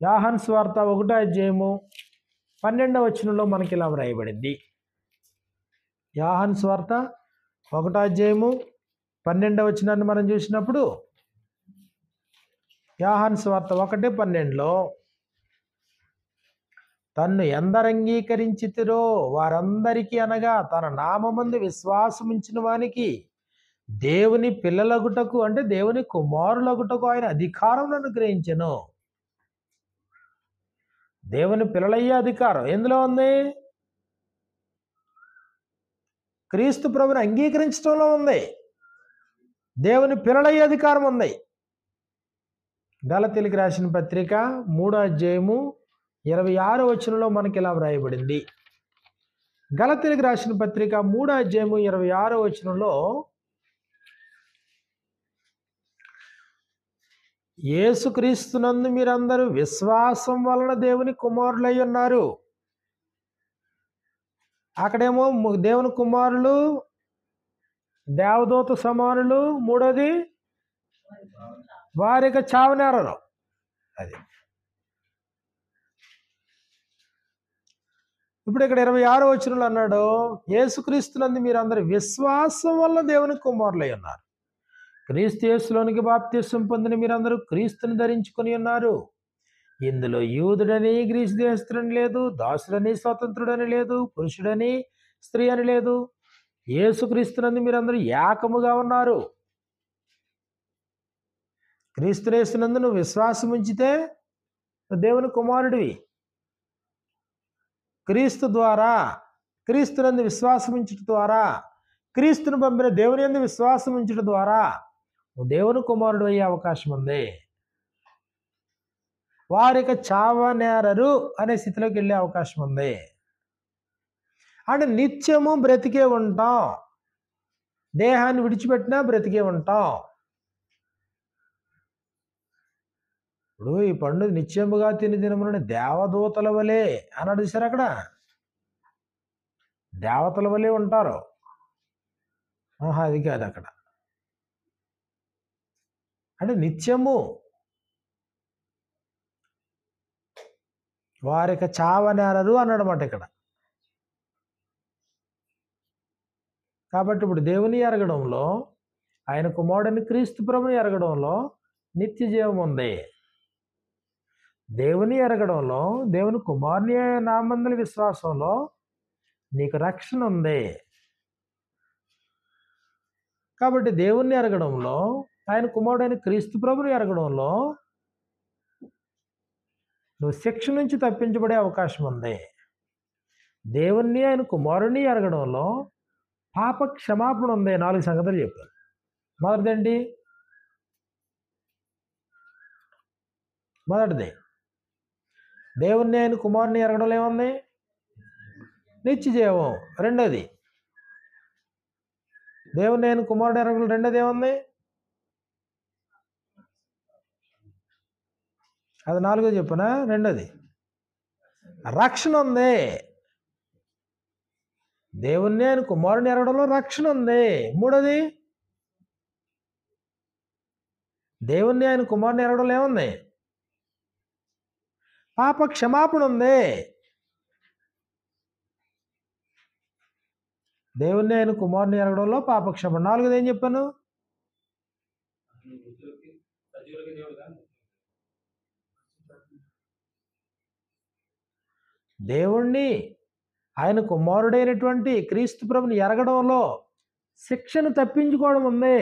యోహాను సువార్త 1:12 మనకి ఇలా వ్రాయబడింది. యోహాను సువార్త 1:12 మనం చూసినప్పుడు యోహాను సువార్త 1:12 తన్ను ఎందరంగీకరించితిరో వారందరికీ అనగా తన నామమందు విశ్వాసముంచిన వానికి దేవుని పిల్లలగుటకు అంటే దేవుని కుమారులగుటకు ఆయన అధికారం అనుగ్రహించెను. దేవుని పిల్లలయ్యే అధికారం ఎందులో ఉంది? క్రీస్తు ప్రభుని అంగీకరించడంలో ఉంది. దేవుని పిల్లలయ్యే అధికారం ఉంది. గలతీయులకు రాసిన పత్రిక 3:26 మనకి ఇలా వ్రాయబడింది. గలతీయులకు రాసిన పత్రిక 3:26 యేసుక్రీస్తునందు మీరందరూ విశ్వాసం వలన దేవుని కుమారులై ఉన్నారు. అక్కడేమో దేవుని కుమారులు, దేవదూత సమానులు, మూడోది వారిక చావనేరరు. అది ఇప్పుడు ఇక్కడ 26 అన్నాడు, యేసుక్రీస్తునందు మీరందరూ విశ్వాసం వల్ల దేవుని కుమారులై ఉన్నారు. క్రీస్తు యేసులోనికి బాప్తిసం పొందిన మీరందరూ క్రీస్తుని ధరించుకొని ఉన్నారు. ఇందులో యూదుడని గ్రీసు దేశస్తుడని లేదు, దాసుడని స్వతంత్రుడని లేదు, పురుషుడని స్త్రీ అని లేదు. యేసుక్రీస్తునందు మీరందరూ ఏకముగా ఉన్నారు. క్రీస్తునందు నువ్వు విశ్వాసం ఉంచితే దేవుని కుమారుడివి. క్రీస్తునందు విశ్వాసం ఉంచడం ద్వారా, క్రీస్తుని పంపిన దేవుని యందు విశ్వాసం ఉంచడం ద్వారా నువ్వు దేవుని కుమారుడు అయ్యే అవకాశం ఉంది. వారిక చావనేరరు అనే స్థితిలోకి వెళ్ళే అవకాశం ఉంది. అంటే నిత్యము బ్రతికే ఉంటాం. దేహాన్ని విడిచిపెట్టినా బ్రతికే ఉంటాం. ఇప్పుడు ఈ పండు నిత్యముగా తిని దినములని దేవదూతల వలె అన్నాడు చూసారు. అక్కడ దేవతల వలె ఉంటారు. అది కాదు అక్కడ. అంటే నిత్యము వారిక చావనేరరు అన్నాడన్నమాట ఇక్కడ. కాబట్టి ఇప్పుడు దేవుని ఎరగడంలో, ఆయన కుమారుడిని క్రీస్తు ప్రభుని ఎరగడంలో నిత్య జీవం ఉంది. దేవుని ఎరగడంలో, దేవుని కుమారుని నామందలి విశ్వాసంలో నీకు రక్షణ ఉంది. కాబట్టి దేవుణ్ణి ఎరగడంలో, ఆయన కుమారుడైన క్రీస్తు ప్రభుని ఎరగడంలో నువ్వు శిక్ష నుంచి తప్పించబడే అవకాశం ఉంది. దేవుణ్ణి ఆయన కుమారుణ్ణి ఎరగడంలో పాప క్షమాపణ ఉంది. 4 సంగతులు చెప్పాను. మొదటిది దేవుణ్ణి ఆయన కుమారుని ఎరగడంలో ఏముంది? నిత్య జీవం. రెండోది దేవుణ్ణి ఆయన కుమారుడు ఎరగడం. రెండోది ఏముంది? అది 4వ చెప్పనా? రెండోది రక్షణ ఉంది. దేవుణ్ణి ఆయన కుమారుని ఎరగడంలో రక్షణ ఉంది. మూడోది దేవుణ్ణి ఆయన కుమారుని ఎరగడంలో ఏముంది? పాప క్షమాపణ ఉంది. దేవుణ్ణి ఆయన కుమారుని ఎరగడంలో పాప క్షమాపణ. 4వది ఏం చెప్పాను? దేవుణ్ణి ఆయన కుమారుడైనటువంటి క్రీస్తు ప్రభుని ఎరగడంలో శిక్షను తప్పించుకోవడం ఉంది.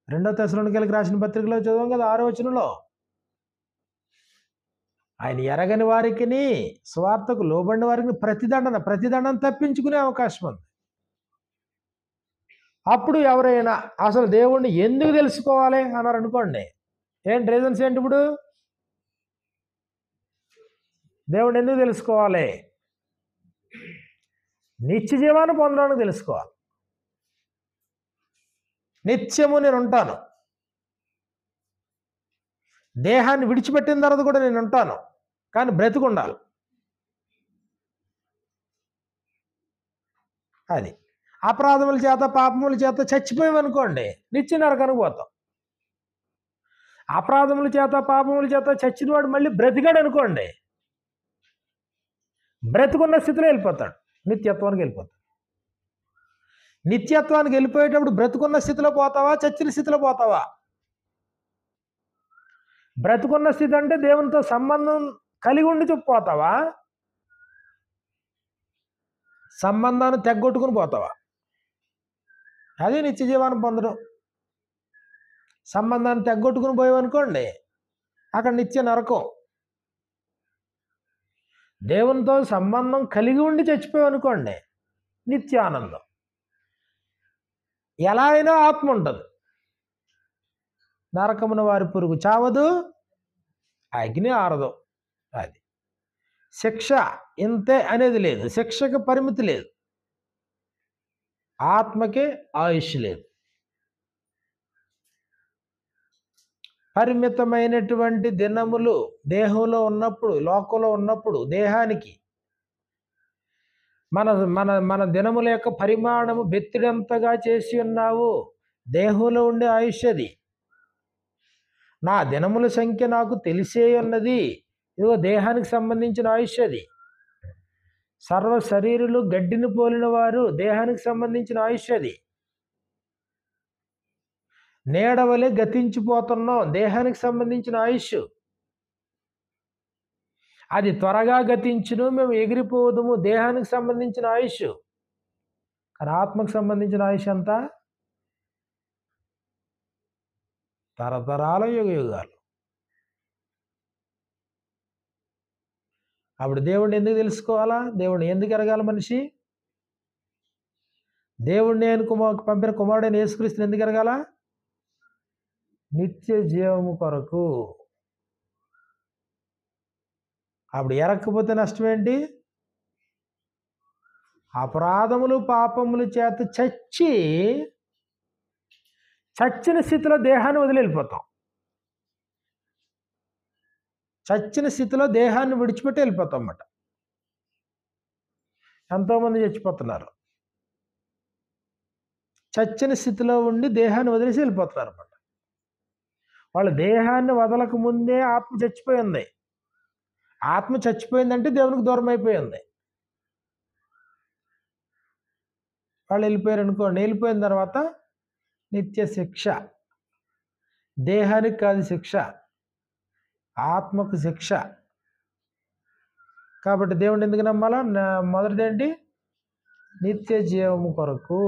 2 తెస్సలోనికీయులకు రాసిన పత్రికలో చదవం కదా, 6వ వచనంలో ఆయన ఎరగని వారికి, స్వార్థకు లోబడిన వారికి ప్రతిదండన తప్పించుకునే అవకాశం ఉంది. అప్పుడు ఎవరైనా అసలు దేవుణ్ణి ఎందుకు తెలుసుకోవాలి అన్నారు అనుకోండి, ఏంటి రీజన్స్ ఏంటి? ఇప్పుడు దేవుణ్ణి ఎందుకు తెలుసుకోవాలి? నిత్య జీవాన్ని పొందడానికి తెలుసుకోవాలి. నిత్యము నేను ఉంటాను. దేహాన్ని విడిచిపెట్టిన తర్వాత కూడా నేను ఉంటాను, కానీ బ్రతికుండాలి. అది అపరాధముల చేత పాపముల చేత చచ్చిపోయామనుకోండి, నిత్య నరకానికి పోతాం. అపరాధముల చేత పాపముల చేత చచ్చిన వాడు మళ్ళీ బ్రతికాడు అనుకోండి, బ్రతుకున్న స్థితిలో వెళ్ళిపోతాడు, నిత్యత్వానికి వెళ్ళిపోతాడు. నిత్యత్వానికి వెళ్ళిపోయేటప్పుడు బ్రతుకున్న స్థితిలో పోతావా, చచ్చిన స్థితిలో పోతావా? బ్రతుకున్న స్థితి అంటే దేవునితో సంబంధం కలిగి ఉండి పోతావా, సంబంధాన్ని తెగ్గొట్టుకుని పోతావా? అది నిత్య జీవాన్ని పొందడం. సంబంధాన్ని తెగ్గొట్టుకుని పోయావనుకోండి, అక్కడ నిత్య నరకం. దేవునితో సంబంధం కలిగి ఉండి చచ్చిపోయావనుకోండి, నిత్య ఆనందం. ఎలా అయినా ఆత్మ ఉంటుంది. నరకమున వారి పురుగు చావదు, అగ్ని ఆరదు. అది శిక్ష ఇంతే అనేది లేదు, శిక్షకు పరిమితి లేదు, ఆత్మకే ఆయుష్ లేదు. పరిమితమైనటువంటి దినములు దేహంలో ఉన్నప్పుడు, లోకంలో ఉన్నప్పుడు దేహానికి మన మన మన దినముల యొక్క పరిమాణము బెత్తిడంతగా చేసి ఉన్నావు. దేహంలో ఉండే ఆయుష్ అది. నా దినముల సంఖ్య నాకు తెలిసే ఉన్నది. ఇదిగో దేహానికి సంబంధించిన ఆయుష్ అది. సర్వ శరీరులు గడ్డిని పోలిన వారు, దేహానికి సంబంధించిన ఆయుష్ అది. నీడవలే గతించిపోతున్నాం, దేహానికి సంబంధించిన ఆయుష్ అది. త్వరగా గతించును, మేము ఎగిరిపోదుము, దేహానికి సంబంధించిన ఆయుష్. కానీ ఆత్మకు సంబంధించిన ఆయుష్ అంతా తరతరాల యుగాలు. అప్పుడు దేవుడిని ఎందుకు తెలుసుకోవాలా? దేవుడిని ఎందుకు ఎరగాల మనిషి? దేవుడిని పంపిన కుమారుడైన యేసుక్రీస్తుని ఎందుకు ఎరగాల? నిత్య జీవము కొరకు. అప్పుడు ఎరక్కపోతే నష్టం ఏంటి? అపరాధములు పాపముల చేత చచ్చిన స్థితిలో దేహాన్ని వదిలి వెళ్ళిపోతాం. చచ్చిన స్థితిలో దేహాన్ని విడిచిపెట్టి వెళ్ళిపోతాం అన్నమాట. ఎంతోమంది చచ్చిపోతున్నారు, చచ్చిన స్థితిలో ఉండి దేహాన్ని వదిలేసి వెళ్ళిపోతున్నారు అన్నమాట. వాళ్ళ దేహాన్ని వదలక ముందే ఆత్మ చచ్చిపోయింది. ఆత్మ చచ్చిపోయిందంటే దేవునికి దూరం అయిపోయింది. వాళ్ళు వెళ్ళిపోయారు అనుకోండి, వెళ్ళిపోయిన తర్వాత నిత్య శిక్ష. దేహానికి కాదు శిక్ష, ఆత్మకు శిక్ష. కాబట్టి దేవుడిని ఎందుకు నమ్మాలా? మొదటిదేంటి? నిత్య జీవము కొరకు.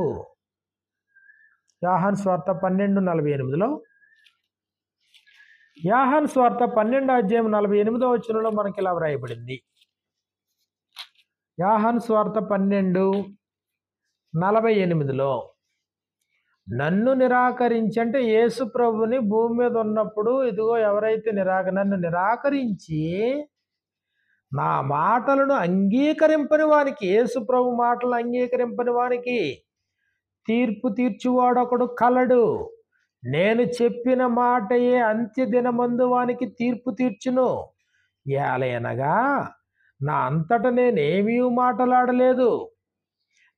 యోహాను సువార్త 12:48లో, యోహాను సువార్త 12:48 మనకి ఇలా వ్రాయబడింది. యోహాను సువార్త 12:48లో, నన్ను నిరాకరించి, అంటే యేసు ప్రభుని భూమి మీద ఉన్నప్పుడు, ఇదిగో ఎవరైతే నన్ను నిరాకరించి నా మాటలను అంగీకరింపని వానికి, యేసు ప్రభు మాటలు అంగీకరింపని వానికి తీర్పు తీర్చువాడు ఒకడు కలడు. నేను చెప్పిన మాటయే అంత్య దినమందు వానికి తీర్పు తీర్చును. ఏలయనగా నా అంతట నేనేమీ మాట్లాడలేదు,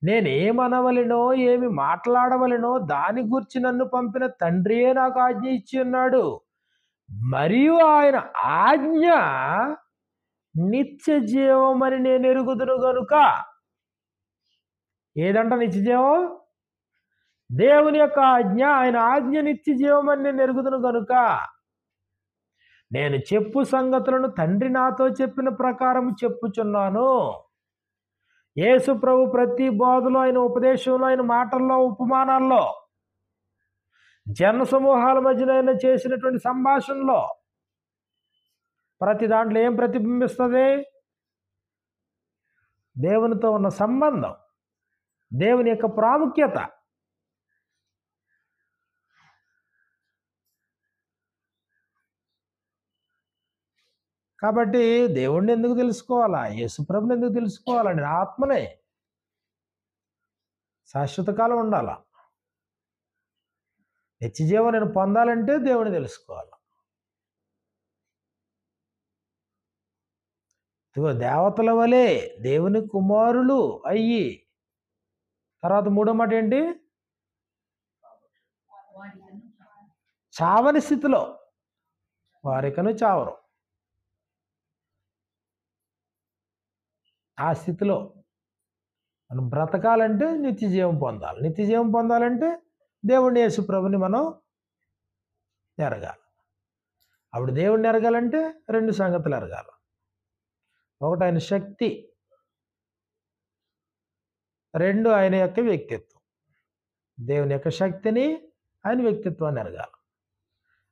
నేనేమనవలెనో ఏమి మాట్లాడవలెనో దాని గురించి నన్ను పంపిన తండ్రియే నాకు ఆజ్ఞ ఇచ్చి ఉన్నాడు. మరియు ఆయన ఆజ్ఞ నిత్య జీవమని నేను ఎరుగుదును గనుక. ఏదంట నిత్య జీవం? దేవుని యొక్క ఆజ్ఞ. ఆయన ఆజ్ఞ నిత్య జీవమని నేను ఎరుగుదును గనుక నేను చెప్పు సంగతులను తండ్రి నాతో చెప్పిన ప్రకారం చెప్పుచున్నాను. యేసు ప్రభు ప్రతి బోధలో, ఆయన ఉపదేశంలో, ఆయన మాటల్లో, ఉపమానాల్లో, జన సమూహాల మధ్యలో ఆయన చేసినటువంటి సంభాషణలో ప్రతి దాంట్లో ఏం ప్రతిబింబిస్తుంది? దేవునితో ఉన్న సంబంధం, దేవుని యొక్క ప్రాముఖ్యత. కాబట్టి దేవుణ్ణి ఎందుకు తెలుసుకోవాలా? యేసుప్రభుని ఎందుకు తెలుసుకోవాలండి? ఆత్మనే శాశ్వత కాలం ఉండాలా. నిత్యజీవం నేను పొందాలంటే దేవుని తెలుసుకోవాలి. దేవతల వలె దేవుని కుమారులు అయ్యి, తర్వాత మూడో మాట ఏంటి? చావని స్థితిలో. వారికను చావరు. ఆ స్థితిలో మనం బ్రతకాలంటే నిత్య జీవం పొందాలి. నిత్య జీవం పొందాలంటే దేవుడిని యేసు ప్రభుని మనం ఎరగాలి. అప్పుడు దేవుడిని ఎరగాలంటే 2 సంగతులు ఎరగాలి. ఒకటి ఆయన శక్తి, 2 ఆయన యొక్క వ్యక్తిత్వం. దేవుని యొక్క శక్తిని, ఆయన వ్యక్తిత్వాన్ని ఎరగాలి.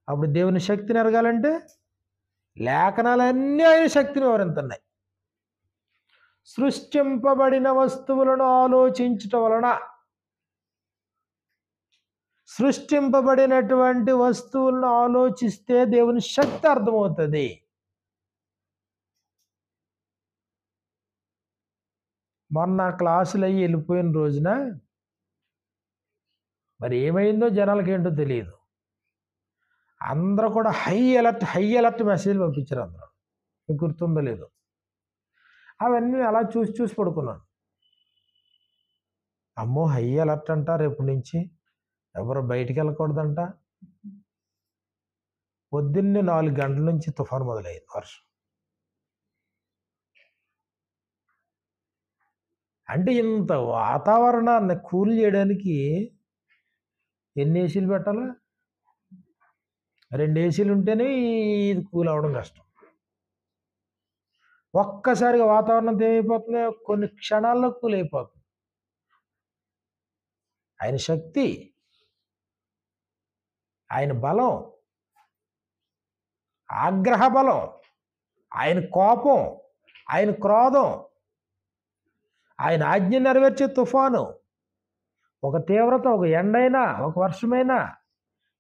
అప్పుడు దేవుని శక్తిని ఎరగాలంటే లేఖనాలన్నీ ఆయన శక్తిని వివరిస్తున్నాయి. సృష్టింపబడిన వస్తువులను ఆలోచించటం వలన, సృష్టింపబడినటువంటి వస్తువులను ఆలోచిస్తే దేవుని శక్తి అర్థమవుతుంది. మొన్న క్లాసులు అయ్యి వెళ్ళిపోయిన రోజున మరి ఏమైందో జనాలకి ఏంటో తెలియదు. అందరూ కూడా హై అలర్ట్ మెసేజ్ పంపించారు అందరూ. మీకు గుర్తుందో లేదో. అవన్నీ అలా చూసి పడుకున్నాను. అమ్మో, హై అలర్ట్ అంట, రేపు నుంచి ఎవరు బయటికి వెళ్ళకూడదంట. పొద్దున్నే 4 గంటల నుంచి తుఫాను మొదలైంది, వర్షం. అంటే ఇంత వాతావరణాన్ని కూల్ చేయడానికి ఎన్ని ఏసీలు పెట్టాలా? 2 ఏసీలు ఉంటేనే ఇది కూల్ అవ్వడం కష్టం. ఒక్కసారిగా వాతావరణం ఏమైపోతుంది, కొన్ని క్షణాల్లో కూల్ అయిపోతుంది. ఆయన శక్తి, ఆయన బలం, ఆగ్రహ బలం, ఆయన కోపం, ఆయన క్రోధం, ఆయన ఆజ్ఞ నెరవేర్చే తుఫాను, ఒక తీవ్రత, ఒక ఎండైనా, ఒక వర్షమైనా,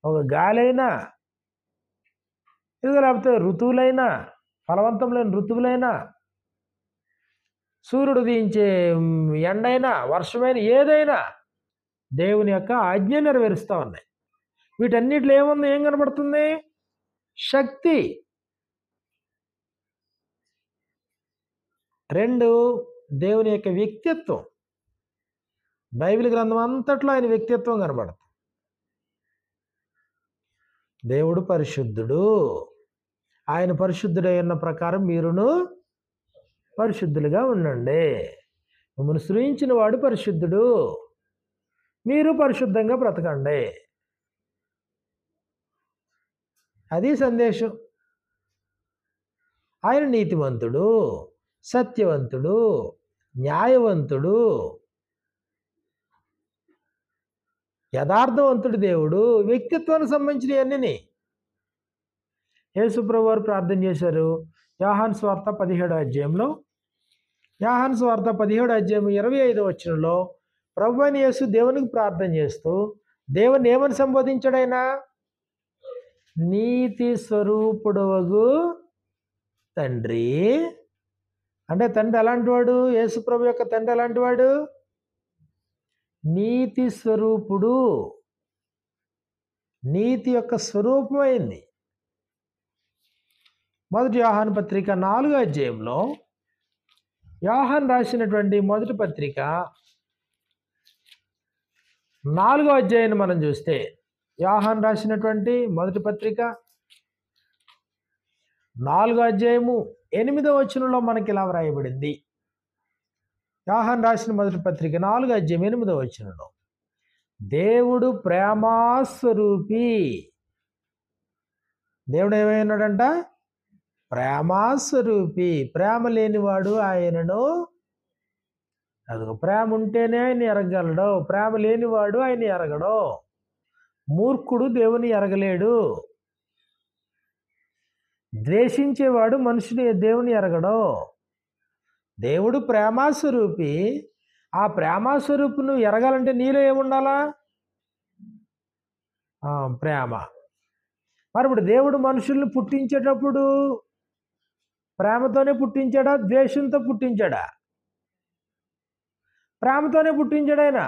ఒక గాలైనా, ఇది లేకపోతే ఋతువులైనా, ఫలవంతం లేని ఋతువులైనా, సూర్యుడు ఉదయించే ఎండైనా, వర్షమైనా, ఏదైనా దేవుని యొక్క ఆజ్ఞ నెరవేరుస్తూ ఉన్నాయి. వీటన్నిటిలో ఏముంది, ఏం కనబడుతుంది? శక్తి. 2 దేవుని యొక్క వ్యక్తిత్వం. బైబిల్ గ్రంథం అంతట్లో ఆయన వ్యక్తిత్వం కనబడుతుంది. దేవుడు పరిశుద్ధుడు, ఆయన పరిశుద్ధుడై ఉన్న ప్రకారం మీరును పరిశుద్ధులుగా ఉండండి. మిమ్మల్ని సృజించిన వాడు పరిశుద్ధుడు, మీరు పరిశుద్ధంగా బ్రతకండి. అది సందేశం. ఆయన నీతివంతుడు, సత్యవంతుడు, న్యాయవంతుడు, యథార్థవంతుడు దేవుడు. వ్యక్తిత్వానికి సంబంధించినవన్నీ యేసుప్రభు వారు ప్రార్థన చేశారు. యోహాను సువార్త 17వ అధ్యాయంలో, యోహాను సువార్త 17వ అధ్యాయం 25వ వచనంలో ప్రభువైన యేసు దేవునికి ప్రార్థన చేస్తూ దేవుని ఏమని సంబోధించాడు? ఆయన నీతి స్వరూపుడవగు తండ్రి. అంటే తండ్రి ఎలాంటి వాడు? యేసు ప్రభు యొక్క తండ్రి ఎలాంటి వాడు? నీతి స్వరూపుడు, నీతి యొక్క స్వరూపమైంది. మొదటి యోహాను పత్రిక 4వ అధ్యాయంలో, యోహాను రాసినటువంటి మొదటి పత్రిక 4వ అధ్యాయాన్ని మనం చూస్తే, యోహాను రాసినటువంటి మొదటి పత్రిక 4వ అధ్యాయము 8వ వచనంలో మనకి ఇలా వ్రాయబడింది. యోహాను రాసిన మొదటి పత్రిక 4వ అధ్యాయం 8వ వచనంలో, దేవుడు ప్రేమాస్వరూపి. దేవుడు ఏమైనాడంట? ప్రేమాస్వరూపి. ప్రేమ లేనివాడు ఆయనను, అదిగో ప్రేమ ఉంటేనే ఆయన ఎరగలడు, ప్రేమ లేనివాడు ఆయన ఎరగడు. మూర్ఖుడు దేవుని ఎరగలేడు. ద్వేషించేవాడు మనుషుని దేవుని ఎరగడు. దేవుడు ప్రేమాస్వరూపి. ఆ ప్రేమాస్వరూపు నువ్వు ఎరగాలంటే నీలో ఏముండాలా? ప్రేమ. మరి ఇప్పుడు దేవుడు మనుషుల్ని పుట్టించేటప్పుడు ప్రేమతోనే పుట్టించాడా, ద్వేషంతో పుట్టించాడా? ప్రేమతోనే పుట్టించాడు ఆయన.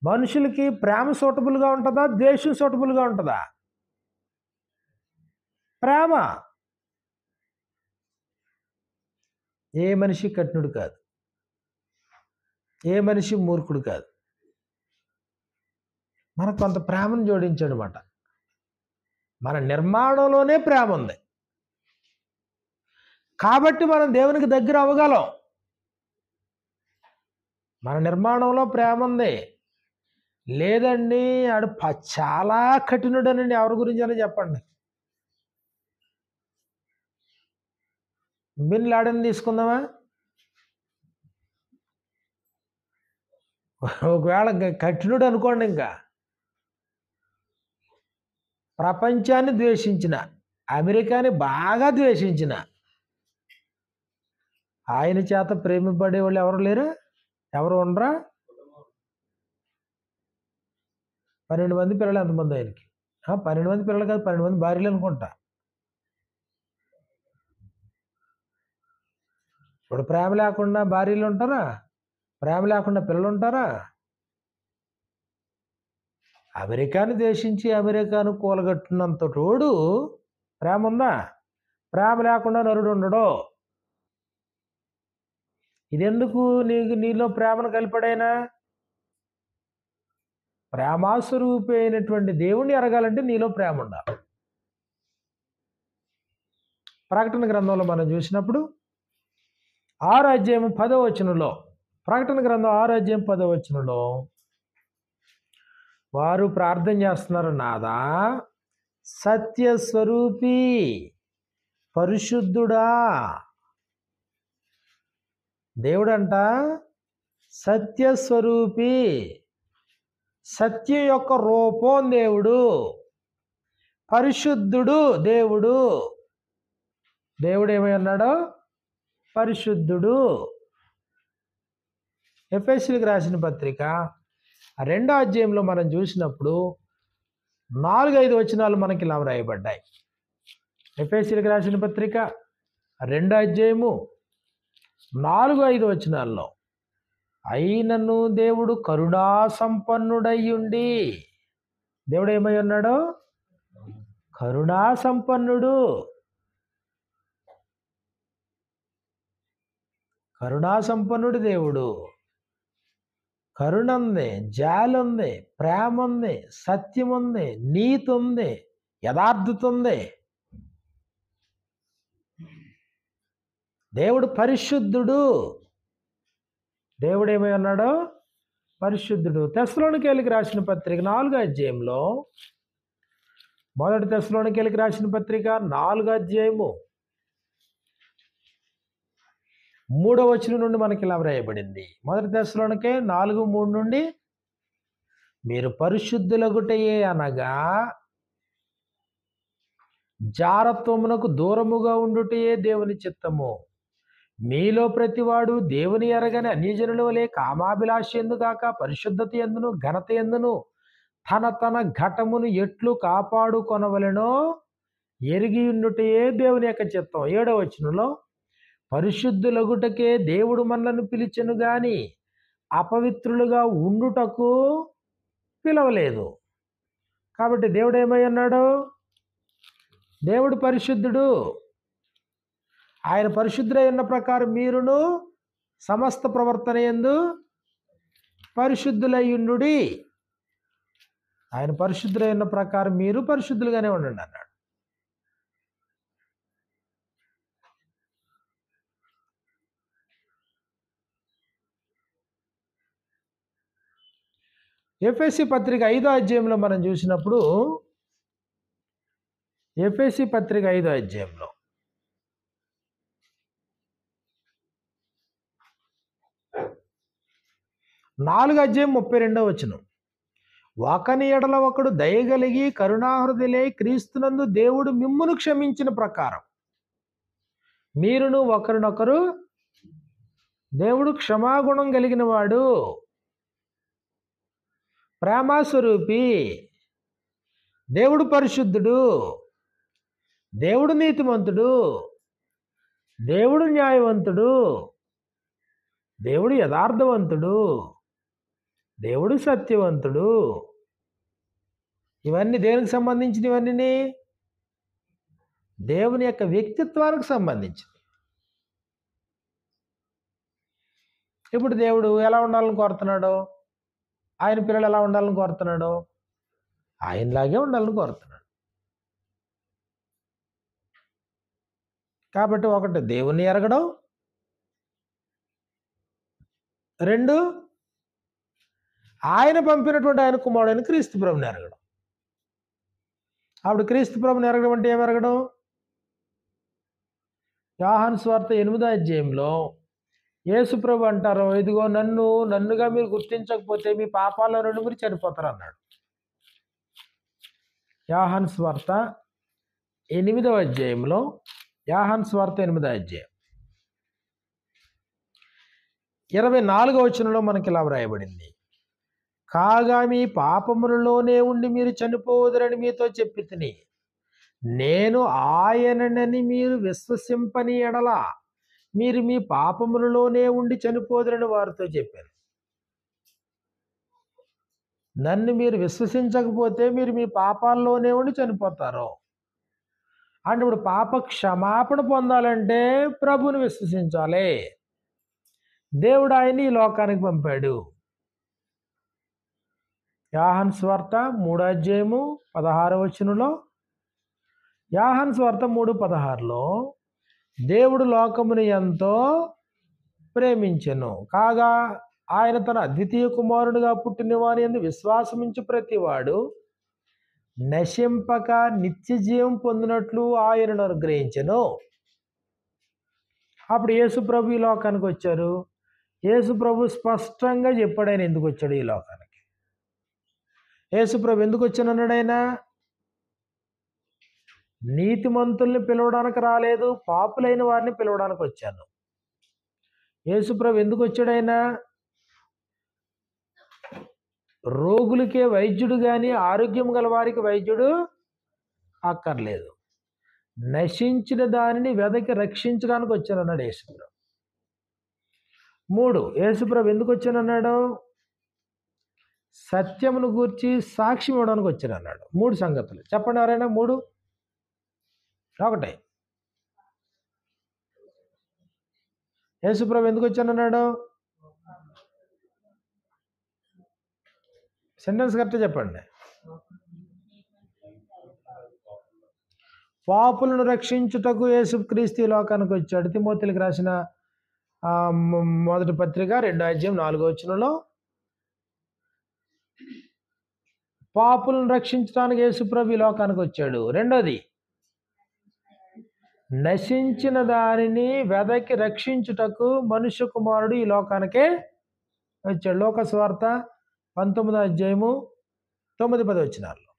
మనుషులకి ప్రేమ సూటబుల్గా ఉంటుందా, ద్వేషం సూటబుల్గా ఉంటుందా? ప్రేమ. ఏ మనిషి కఠినుడు కాదు, ఏ మనిషి మూర్ఖుడు కాదు. మనకు కొంత ప్రేమను జోడించాడు అన్నమాట. మన నిర్మాణంలోనే ప్రేమ ఉంది. కాబట్టి మనం దేవునికి దగ్గర అవ్వగలం. మన నిర్మాణంలో ప్రేమ ఉంది. లేదండి ఆడు చాలా కఠినుడనండి. ఎవరి గురించి అని చెప్పండి. బిన్ లాడెన్ తీసుకుందామా? ఒకవేళ కఠినుడు అనుకోండి, ఇంకా ప్రపంచాన్ని ద్వేషించిన, అమెరికాని బాగా ద్వేషించిన, ఆయన చేత ప్రేమిపడే వాళ్ళు ఎవరు లేరా? ఎవరు ఉండరా? 12 మంది పిల్లలు. ఎంతమంది ఆయనకి? 12 మంది పిల్లలు కాదు, 12 మంది భార్యలు అనుకుంటా. ఇప్పుడు ప్రేమ లేకుండా భార్యలు ఉంటారా? ప్రేమ లేకుండా పిల్లలు ఉంటారా? అమెరికాని ద్వేషించి అమెరికాను కూలగట్టినంత తోడు ప్రేమ ఉందా? ప్రేమ లేకుండా నరుడు ఉండడు. ఇదెందుకు నీలో ప్రేమను కలిపాడైనా? ప్రేమాస్వరూపి అయినటువంటి దేవుణ్ణి ఎరగాలంటే నీలో ప్రేమ ఉండాలి. ప్రకటన గ్రంథంలో మనం చూసినప్పుడు 6వ అధ్యాయం 10వ వచనంలో, ప్రకటన గ్రంథం 6వ అధ్యాయం 10వ వచనంలో వారు ప్రార్థన చేస్తున్నారు, నాదా సత్యస్వరూపి పరిశుద్ధుడా. దేవుడంట సత్యస్వరూపి, సత్యం యొక్క రూపం దేవుడు, పరిశుద్ధుడు దేవుడు. దేవుడు ఏమై ఉన్నాడో? పరిశుద్ధుడు. ఎఫెసీయులకు రాసిన పత్రిక 2వ అధ్యాయంలో మనం చూసినప్పుడు 4-5 వచనాలు మనకి ఇలా వ్రాయబడ్డాయి. ఎఫెసీయులకు రాసిన పత్రిక 2వ అధ్యాయము 4-5 వచనాల్లో, అయినను దేవుడు కరుణా సంపన్నుడయ్యుండి, దేవుడు ఏమై ఉన్నాడు? కరుణా సంపన్నుడు. కరుణా సంపన్నుడు దేవుడు. కరుణ ఉంది, జాలి ఉంది, ప్రేమ ఉంది, సత్యం ఉంది, నీతి ఉంది, యథార్థత ఉంది. దేవుడు పరిశుద్ధుడు. దేవుడు ఏమై ఉన్నాడు? పరిశుద్ధుడు. తెస్సలోనికీయులకు రాసిన పత్రిక 4వ అధ్యాయంలో, మొదటి తెస్సలోనికీయులకు రాసిన పత్రిక 4వ అధ్యాయము 3వ వచనం నుండి మనకి ఇలా వ్రాయబడింది. మొదటి తెస్సలోనికే 4:3 నుండి, మీరు పరిశుద్ధులగుటయే అనగా జారత్వమునకు దూరముగా ఉండుటయే దేవుని చిత్తము. మీలో ప్రతివాడు దేవుని ఎరగని అన్యజనుల వలె కామాభిలాష ఎందుగాక పరిశుద్ధత ఎందును ఘనత ఎందును తన తన ఘటమును ఎట్లు కాపాడుకొనవలెనో ఎరిగి ఉండుటయే దేవుని యొక్క చిత్తం. 7వ వచనంలో, పరిశుద్ధులగుటకే దేవుడు మనలను పిలిచెను గాని అపవిత్రులుగా ఉండుటకు పిలవలేదు. కాబట్టి దేవుడు ఏమై ఉన్నాడు? దేవుడు పరిశుద్ధుడు. ఆయన పరిశుద్ధుడై ఉన్న ప్రకారం మీరును సమస్త ప్రవర్తన యందు పరిశుద్ధులయ్యుండుడి. ఆయన పరిశుద్ధుడై ఉన్న ప్రకారం మీరు పరిశుద్ధులుగానే ఉండండి అన్నాడు. ఎఫెసీ పత్రిక 5వ అధ్యాయంలో మనం చూసినప్పుడు, ఎఫెసీ పత్రిక 5వ అధ్యాయంలో 4వ అధ్యాయం 32వ వచనం, ఒకని ఎడల ఒకడు దయగలిగి కరుణాహృదయులై క్రీస్తునందు దేవుడు మిమ్మును క్షమించిన ప్రకారం మీరును ఒకరినొకరు, దేవుడు క్షమాగుణం కలిగిన వాడు, ప్రేమాస్వరూపి, దేవుడు పరిశుద్ధుడు, దేవుడు నీతిమంతుడు, దేవుడు న్యాయవంతుడు, దేవుడు యథార్థవంతుడు, దేవుడు సత్యవంతుడు. ఇవన్నీ దేనికి సంబంధించినవన్నీ? దేవుని యొక్క వ్యక్తిత్వానికి సంబంధించింది. ఇప్పుడు దేవుడు ఎలా ఉండాలని కోరుతున్నాడు? ఆయన పిల్లలు ఎలా ఉండాలని కోరుతున్నాడు? ఆయనలాగే ఉండాలని కోరుతున్నాడు. కాబట్టి ఒకటి దేవుణ్ణి ఎరగడం, రెండు ఆయన పంపినటువంటి ఆయన కుమారుడైన క్రీస్తు ప్రభుని ఎరగడం. అప్పుడు క్రీస్తు ప్రభుని ఎరగడం అంటే ఏమి ఎరగడం? యోహాను సువార్త 8వ అధ్యాయంలో యేసు ప్రభు అంటారు, ఇదిగో నన్నుగా మీరు గుర్తించకపోతే మీ పాపాల నుండి మీరు చనిపోతారు అన్నాడు. యోహాను సువార్త 8వ అధ్యాయంలో, యోహాను సువార్త 8వ అధ్యాయం 24వ వచనంలో మనకి ఇలా వ్రాయబడింది, కాగా మీ పాపములలోనే ఉండి మీరు చనిపోవదురని మీతో చెప్పి తిని, నేను ఆయననని మీరు విశ్వసింపని ఎడల మీరు మీ పాపములలోనే ఉండి చనిపోదురని వారితో చెప్పాను. నన్ను మీరు విశ్వసించకపోతే మీరు మీ పాపాల్లోనే ఉండి చనిపోతారు. అంటే ఇప్పుడు పాప క్షమాపణ పొందాలంటే ప్రభువుని విశ్వసించాలి. దేవుడు ఆయన్ని ఈ లోకానికి పంపాడు. యోహాను సువార్త 3వ అధ్యాయము 16వ వచనంలో, యోహాను సువార్త 3:16లో దేవుడు లోకముని ఎంతో ప్రేమించెను, కాగా ఆయన తన అద్వితీయ కుమారుడిగా పుట్టిన వాని యందు విశ్వాసముంచు ప్రతివాడు నశింపక నిత్య జీవం పొందినట్లు ఆయనను అనుగ్రహించెను. అప్పుడు యేసు ప్రభు ఈ లోకానికి వచ్చారు. యేసు ప్రభు స్పష్టంగా చెప్పాడు ఆయన ఎందుకు వచ్చాడు ఈ లోకానికి. యేసు ప్రభు ఎందుకు వచ్చానన్నాడు? ఆయన నీతిమంతుల్ని పిలవడానికి రాలేదు, పాపులైన వారిని పిలవడానికి వచ్చాను. యేసు ప్రభు ఎందుకు వచ్చాడు? ఆయన రోగులకే వైద్యుడు కానీ ఆరోగ్యం గల వారికి వైద్యుడు అక్కర్లేదు, నశించిన దానిని వెదకి రక్షించడానికి వచ్చానన్నాడు యేసుప్రభు. 3, యేసుప్రభు ఎందుకు వచ్చానన్నాడు? సత్యమును గూర్చి సాక్ష్యం ఇవ్వడానికి వచ్చానన్నాడు. 3 సంగతులు చెప్పండి ఎవరైనా. 3. 1, యేసుప్రభు ఎందుకు వచ్చానన్నాడు? సెంటెన్స్ కరెక్ట్ చెప్పండి. పాపులను రక్షించుటకు యేసుక్రీస్తు ఈ లోకానికి వచ్చాడు. తిమోతికి రాసిన మొదటి పత్రిక 2వ అధ్యాయం 4వ వచనంలో పాపులను రక్షించడానికి యేసుప్రభు ఈ లోకానికి వచ్చాడు. రెండోది, నశించిన దానిని వెదకి రక్షించుటకు మనుష్య కుమారుడు ఈ లోకానికే వచ్చాడు. లోక సువార్త 19వ అధ్యాయము 9-10 వచనాల్లో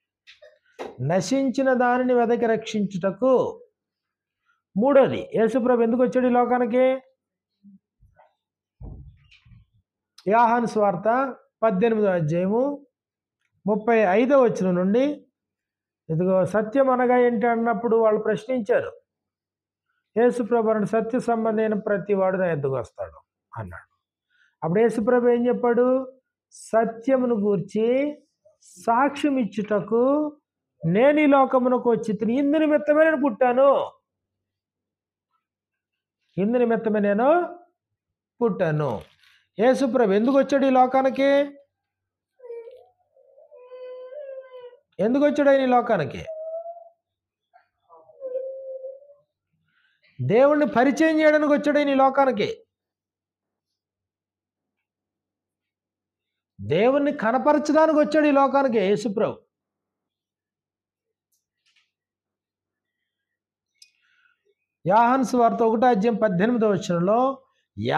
నశించిన దానిని వెదకి రక్షించుటకు. మూడోది, యేసుప్రభు ఎందుకు వచ్చాడు ఈ లోకానికి? యోహాను సువార్త 18వ అధ్యాయము 35వ వచనం నుండి, ఇదిగో సత్యం అనగా ఏంటి అన్నప్పుడు వాళ్ళు ప్రశ్నించారు. యేసుప్రభు అన్నాడు, సత్య సంబంధమైన ప్రతి వాడు నా ఎద్దుకు వస్తాడు అన్నాడు. అప్పుడు యేసుప్రభు ఏం చెప్పాడు? సత్యమును గూర్చి సాక్ష్యం ఇచ్చుటకు నేను ఈ లోకమునకు వచ్చి ఇందు నిమిత్తమే నేను పుట్టాను. ఇందు నిమిత్తమే నేను పుట్టాను. యేసుప్రభు ఎందుకు వచ్చాడు ఈ లోకానికి? ఎందుకు వచ్చాడు ఆయన ఈ లోకానికి? దేవుణ్ణి పరిచయం చేయడానికి వచ్చాడు ఆయన ఈ లోకానికి. దేవుణ్ణి కనపరచడానికి వచ్చాడు ఈ లోకానికి యేసుప్రభు. యోహాను సువార్త 1వ అధ్యాయం 18వ వచనంలో,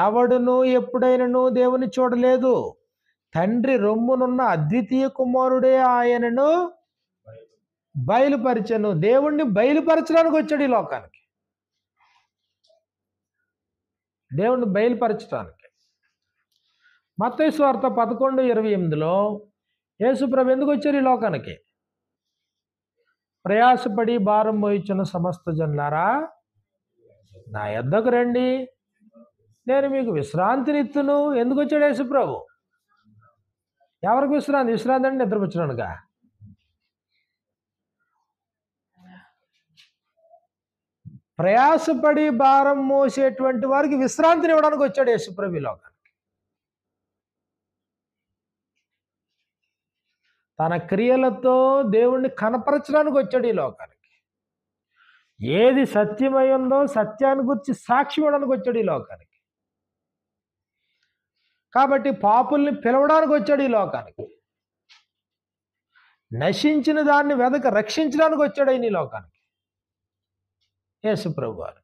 ఎవడును ఎప్పుడైనను దేవుని చూడలేదు, తండ్రి రొమ్మునున్న అద్వితీయ కుమారుడే ఆయనను బయలుపరిచెను. దేవుణ్ణి బయలుపరచడానికి వచ్చాడు ఈ లోకానికి. దేవుణ్ణి బయలుపరచడానికి. మత్తయి సువార్త 11:28లో యేసుప్రభు ఎందుకు వచ్చారు ఈ లోకానికి? ప్రయాసపడి భారం మోయిచున్న సమస్త జనులారా నా యొద్దకు రండి, నేను మీకు విశ్రాంతినిత్తును. ఎందుకు వచ్చాడు యేసుప్రభు? ఎవరికి విశ్రాంతి? విశ్రాంతి అంటే నిద్రపుచ్చడానికా? ప్రయాసపడి భారం మోసేటువంటి వారికి విశ్రాంతిని ఇవ్వడానికి వచ్చాడు యేసుప్రభు ఈ లోకానికి. తన క్రియలతో దేవుణ్ణి కనపరచడానికి వచ్చాడు ఈ లోకానికి. ఏది సత్యమై ఉందో సత్యాన్ని గురించి సాక్షి ఇవ్వడానికి వచ్చాడు ఈ లోకానికి. కాబట్టి పాపుల్ని పిలవడానికి వచ్చాడు ఈ లోకానికి. నశించిన దాన్ని రక్షించడానికి వచ్చాడు ఆయన ఈ లోకానికి, యేసు ప్రభువారు.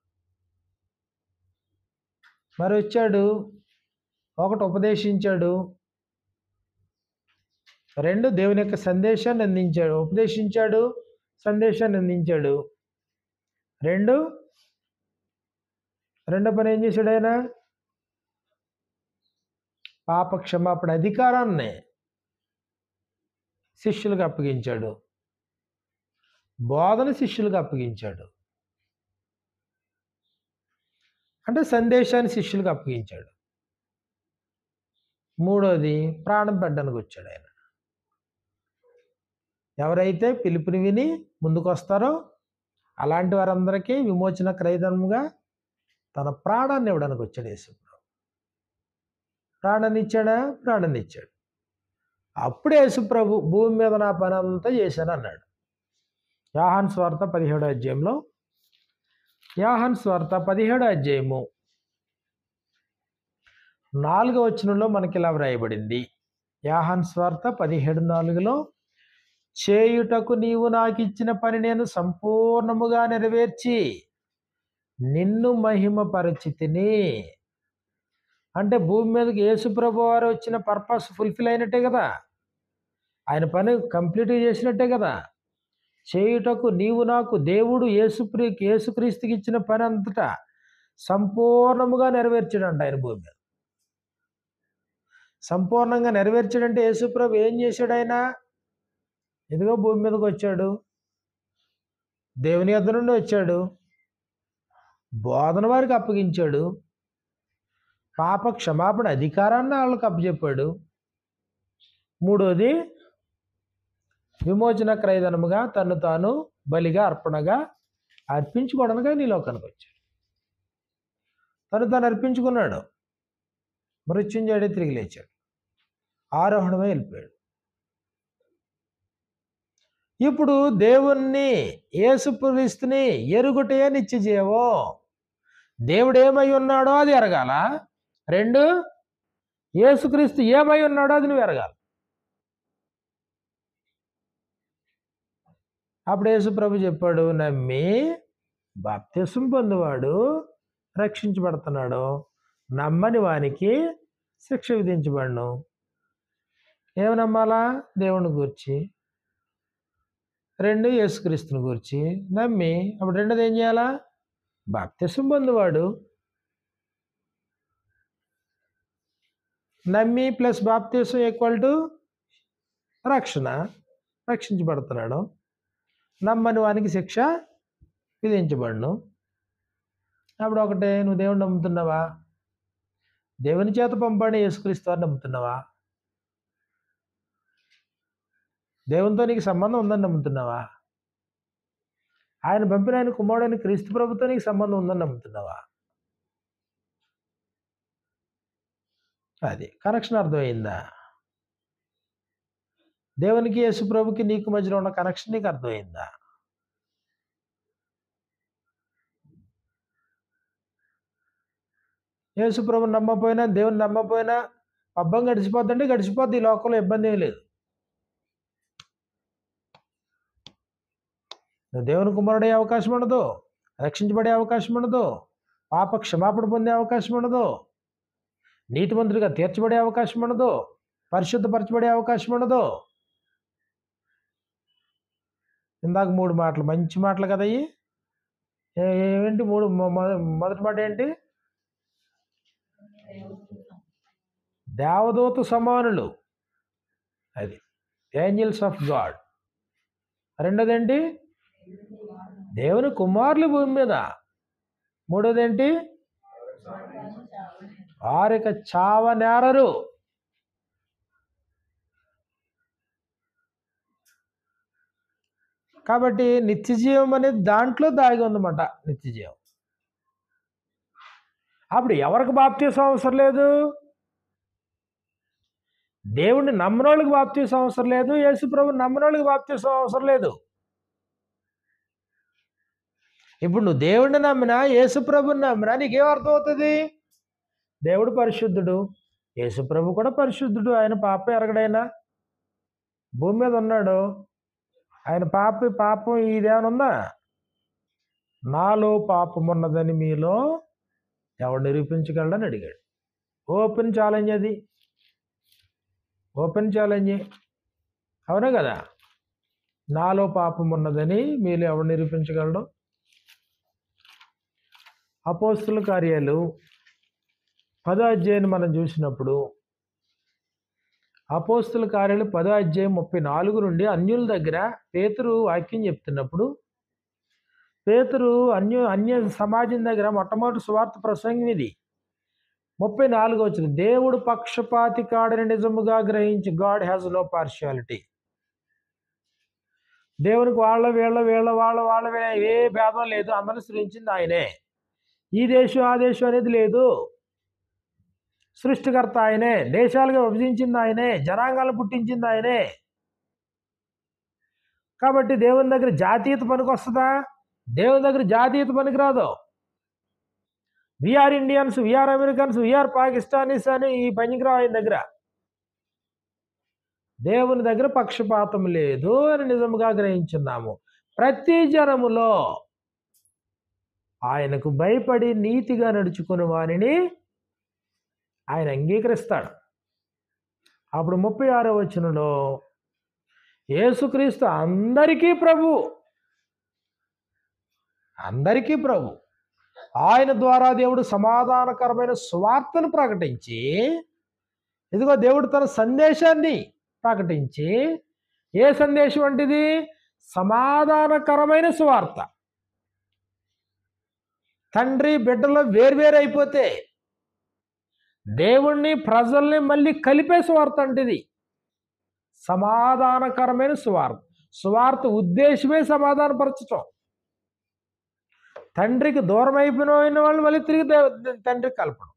మరి వచ్చాడు, ఒకటి ఉపదేశించాడు, రెండు దేవుని యొక్క సందేశాన్ని అందించాడు. ఉపదేశించాడు, సందేశాన్ని అందించాడు. రెండో పని ఏం చేశాడు ఆయన? పాప క్షమాపణ అధికారాన్ని శిష్యులకు అప్పగించాడు, బోధన శిష్యులకు అప్పగించాడు, అంటే సందేశాన్ని శిష్యులకు అప్పగించాడు. మూడోది ప్రాణం పెట్టడానికి వచ్చాడు ఆయన. ఎవరైతే పిలుపుని విని ముందుకు వస్తారో అలాంటి వారందరికీ విమోచన క్రయధనముగా తన ప్రాణాన్ని ఇవ్వడానికి వచ్చాడు యేసుప్రభు. ప్రాణాన్ని ఇచ్చాడా? ప్రాణాన్ని ఇచ్చాడు. అప్పుడు యేసుప్రభు భూమి మీద నా పని అంతా చేశాను అన్నాడు. యోహాను సువార్త 17వ అధ్యాయంలో, యోహాను సువార్త 17వ అధ్యాయము 4వ వచనంలో మనకి ఇలా వ్రాయబడింది. యోహాను సువార్త 17:4లో, చేయుటకు నీవు నాకు ఇచ్చిన పని నేను సంపూర్ణముగా నెరవేర్చి నిన్ను మహిమపరచితిని. అంటే భూమి మీదకి యేసుప్రభు వారు వచ్చిన పర్పస్ ఫుల్ఫిల్ అయినట్టే కదా, ఆయన పని కంప్లీట్గా చేసినట్టే కదా. చేయుటకు నీవు నాకు, దేవుడు యేసుక్రీస్తుకి ఇచ్చిన పని అంతటా సంపూర్ణముగా నెరవేర్చాడంట ఆయన భూమి మీద. సంపూర్ణంగా నెరవేర్చాడంటే యేసుప్రభు ఏం చేశాడు? ఆయన ఇదిగో భూమి మీదకి వచ్చాడు, దేవుని యొద్ద నుండి వచ్చాడు, బోధన వారికి అప్పగించాడు, పాప క్షమాపణ అధికారాన్ని వాళ్ళకి అప్పచెప్పాడు. మూడోది విమోచన క్రయధనముగా తను తాను బలిగా అర్పణగా అర్పించుకోవడానికి నీ లోకానికి వచ్చాడు. తను తాను అర్పించుకున్నాడు, మృత్యుంజయుడే తిరిగి లేచాడు, ఆరోహణమే వెళ్ళిపోయాడు. ఇప్పుడు దేవుణ్ణి, యేసుక్రీస్తుని ఎరుగుటే నిత్యజీవం. దేవుడు ఏమై ఉన్నాడో అది ఎరగాల. రెండు, యేసుక్రీస్తు ఏమై ఉన్నాడో అది నువ్వు ఎరగాలి. అప్పుడు యేసుప్రభు చెప్పాడు, నమ్మి బాప్తిసం పొందువాడు రక్షించబడుతున్నాడు, నమ్మని వానికి శిక్ష విధించబడును. ఏమి నమ్మాలా? దేవుని గూర్చి. రెండు, యేసుక్రీస్తుని గూర్చి నమ్మి. అప్పుడు రెండోది ఏం చేయాలా? బాప్తిసం పొందువాడు. నమ్మి ప్లస్ బాప్తిసం ఈక్వల్ టు రక్షణ, రక్షించబడుతున్నాడు. నమ్మని వానికి శిక్ష విధించబడును. అప్పుడు ఒకటే, నువ్వు దేవుని నమ్ముతున్నావా? దేవుని చేత పంపని యేసుక్రీస్తు వారిని నమ్ముతున్నావా? దేవునితో నీకు సంబంధం ఉందని నమ్ముతున్నావా? ఆయన పంపిన ఆయన కుమారుడైన క్రీస్తు ప్రభుతో నీకు సంబంధం ఉందని నమ్ముతున్నావా? అది కనెక్షన్ అర్థమైందా? దేవునికి యేసు ప్రభుకి నీకు మధ్యలో ఉన్న కనెక్షన్ నీకు అర్థమైందా? యేసు ప్రభుని నమ్మపోయినా, దేవుని నమ్మపోయినా పబ్బం గడిచిపోద్దంటే గడిచిపోద్ది. ఈ లోకంలో ఇబ్బంది ఏం లేదు. నువ్వు దేవుని కుమారుడే అవకాశం ఉండదు, రక్షించబడే అవకాశం ఉండదు, పాప క్షమాపణ పొందే అవకాశం ఉండదు, నీతిమంతుడిగా తీర్చబడే అవకాశం ఉండదు, పరిశుద్ధపరచబడే అవకాశం ఉండదు. ఇందాక 3 మాటలు, మంచి మాటలు కదా అయ్యి. ఏంటి 3? మొదటి మాట ఏంటి? దేవదూత సమానులు, అది ఏంజల్స్ ఆఫ్ గాడ్. రెండోది ఏంటి? దేవుని కుమారులు భూమి మీద. మూడోది ఏంటి? వారిక చావనేరరు. కాబట్టి నిత్యజీవం అనేది దాంట్లో దాగి ఉందన్నమాట, నిత్యజీవం. అప్పుడు ఎవరికి బాప్తీసం అవసరం లేదు? దేవుణ్ణి నమ్మనోళ్ళకి బాప్తీసం అవసరం లేదు, యేసు ప్రభువుని నమ్మనోళ్ళకి బాప్తీసం అవసరం లేదు. ఇప్పుడు నువ్వు దేవుడిని నమ్మినా యేసుప్రభుని నమ్మినా నీకేం అర్థం అవుతుంది? దేవుడు పరిశుద్ధుడు, యేసుప్రభు కూడా పరిశుద్ధుడు. ఆయన పాపం ఎరగడైనా భూమి మీద ఉన్నాడు. ఆయన పాపం ఇదేమైనా ఉందా? నాలో పాపం ఉన్నదని మీలో ఎవడు నిరూపించగలడని అడిగాడు. ఓపెన్ ఛాలెంజ్ అది, ఓపెన్ ఛాలెంజ్. అవునా కదా? నాలో పాపం ఉన్నదని మీలో ఎవడు నిరూపించగలడు? అపోస్తుల కార్యాలు 10వ అధ్యాయాన్ని మనం చూసినప్పుడు, అపోస్తుల కార్యాలు 10వ అధ్యాయం 34 నుండి అన్యుల దగ్గర పేతురు వాక్యం చెప్తున్నప్పుడు, పేతురు అన్య సమాజం దగ్గర మొట్టమొదటి సువార్త ప్రసంగం ఇది. 34 వచ్చిన దేవుడు పక్షపాతి కాడని నిజముగా గ్రహించి, గాడ్ హ్యాజ్ నో పార్షియాలిటీ. దేవునికి వాళ్ళ ఏ భేదం లేదు. అందరిని సృష్టించింది ఆయనే. ఈ దేశం ఆ దేశం అనేది లేదు. సృష్టికర్త ఆయనే, దేశాలుగా విభజించింది ఆయనే, జనాంగాలు పుట్టించింది ఆయనే. కాబట్టి దేవుని దగ్గర జాతీయత పనికి వస్తుందా? దేవుని దగ్గర జాతీయత పనికి రాదు. We are Indians, we are Americans, we are Pakistanis అని ఈ పనికిరావు ఆయన దగ్గర. దేవుని దగ్గర పక్షపాతం లేదు అని నిజముగా గ్రహించున్నాము. ప్రతి జనములో ఆయనకు భయపడి నీతిగా నడుచుకుని వారిని ఆయన అంగీకరిస్తాడు. అప్పుడు 36వ వచనంలో యేసుక్రీస్తు అందరికీ ప్రభు, అందరికీ ప్రభు. ఆయన ద్వారా దేవుడు సమాధానకరమైన సువార్తను ప్రకటించి, ఇదిగో దేవుడు తన సందేశాన్ని ప్రకటించి, ఏ సందేశం వంటిది? సమాధానకరమైన సువార్త. తండ్రి బిడ్డలో వేర్వేరైపోతే దేవుణ్ణి ప్రజల్ని మళ్ళీ కలిపే సువార్త అంటిది సమాధానకరమైన సువార్త. సువార్త ఉద్దేశమే సమాధానపరచటం. తండ్రికి దూరం అయిపోయిన వాళ్ళు మళ్ళీ తిరిగి తండ్రికి కలపడం.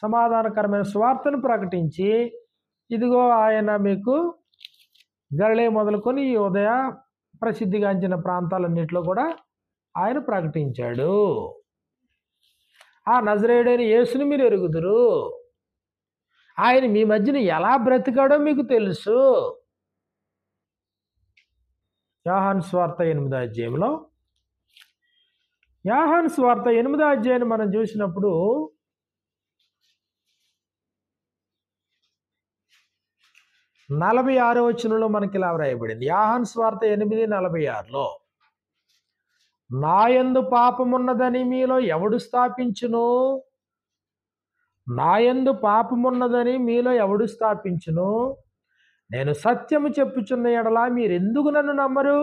సమాధానకరమైన సువార్తను ప్రకటించి, ఇదిగో ఆయన మీకు గలిలయ మొదలుకొని ఈ ఉదయ ప్రసిద్ధిగాంచిన ప్రాంతాలన్నింటిలో కూడా ఆయన ప్రకటించాడు. ఆ నజరేయుడైన యేసుని మీరు ఎరుగుదురు. ఆయన మీ మధ్యన ఎలా బ్రతికాడో మీకు తెలుసు. యోహాను సువార్త 8వ అధ్యాయంలో, యోహాను సువార్త 8వ అధ్యాయాన్ని మనం చూసినప్పుడు 46వ వచనంలో మనకి ఇలా వ్రాయబడింది. యోహాను సువార్త 8:46లో, నాయందు పాపమున్నదని మీలో ఎవడు స్థాపించును? నాయందు పాపమున్నదని మీలో ఎవడు స్థాపించును? నేను సత్యము చెప్పుచున్న ఎడల మీరెందుకు నన్ను నమ్మరు?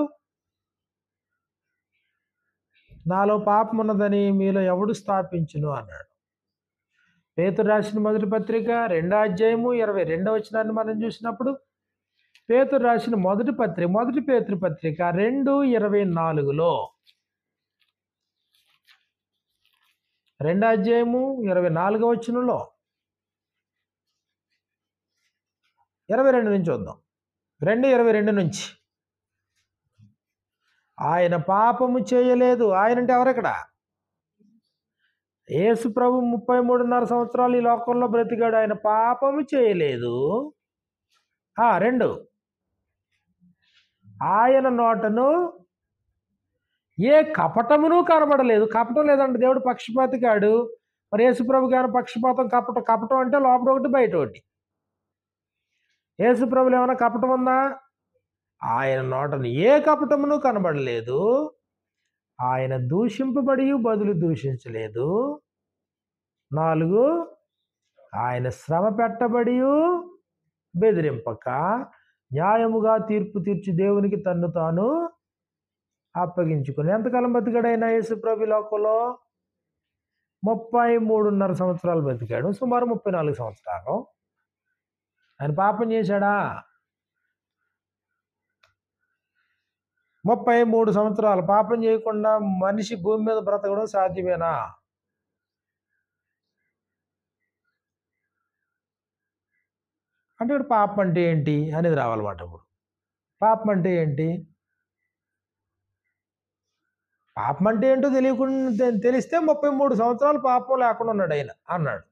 నాలో పాపం ఉన్నదని మీలో ఎవడు స్థాపించును అన్నాడు. పేతురు రాసిన మొదటి పత్రిక 2వ అధ్యాయము 22వ వచనాన్ని మనం చూసినప్పుడు, పేతురు రాసిన మొదటి పేతురు పత్రిక 2:24లో, 2వ అధ్యాయము 24వ వచనంలో 22 నుంచి చూద్దాం. 2:22 నుంచి, ఆయన పాపము చేయలేదు. ఆయన అంటే ఎవరెక్కడ? యేసు ప్రభు 33.5 సంవత్సరాలు ఈ లోకంలో బ్రతికాడు. ఆయన పాపము చేయలేదు. 2, ఆయన నోటను ఏ కపటమును కనబడలేదు. కపటం లేదంటే దేవుడు పక్షపాతి కాడు. మరి యేసు ప్రభు గారు పక్షపాతం, కపటం అంటే లోపల ఒకటి బయట ఒకటి. యేసు ప్రభులో ఏమైనా కపటం ఉందా? ఆయన నోటను ఏ కపటమును కనబడలేదు. ఆయన దూషింపబడి బదులు దూషించలేదు. 4, ఆయన శ్రమ పెట్టబడి బెదిరింపక న్యాయముగా తీర్పు తీర్చి దేవునికి తన్ను తాను అప్పగించుకుని. ఎంతకాలం బతికాడైనా యేసు ప్రభు లోకంలో? 33.5 సంవత్సరాలు బతికాడు. సుమారు 34 సంవత్సరాలు. ఆయన పాపం చేశాడా? 33 సంవత్సరాలు పాపం చేయకుండా మనిషి భూమి మీద బ్రతకడం సాధ్యమేనా? అంటే ఇప్పుడు పాపం అంటే ఏంటి అనేది రావాలన్నమాట. ఇప్పుడు పాపం అంటే ఏంటి? పాపం అంటే ఏంటో తెలియకుండా తెలిస్తే 33 సంవత్సరాలు పాపం లేకుండా ఉన్నాడు ఆయన అన్నాడు.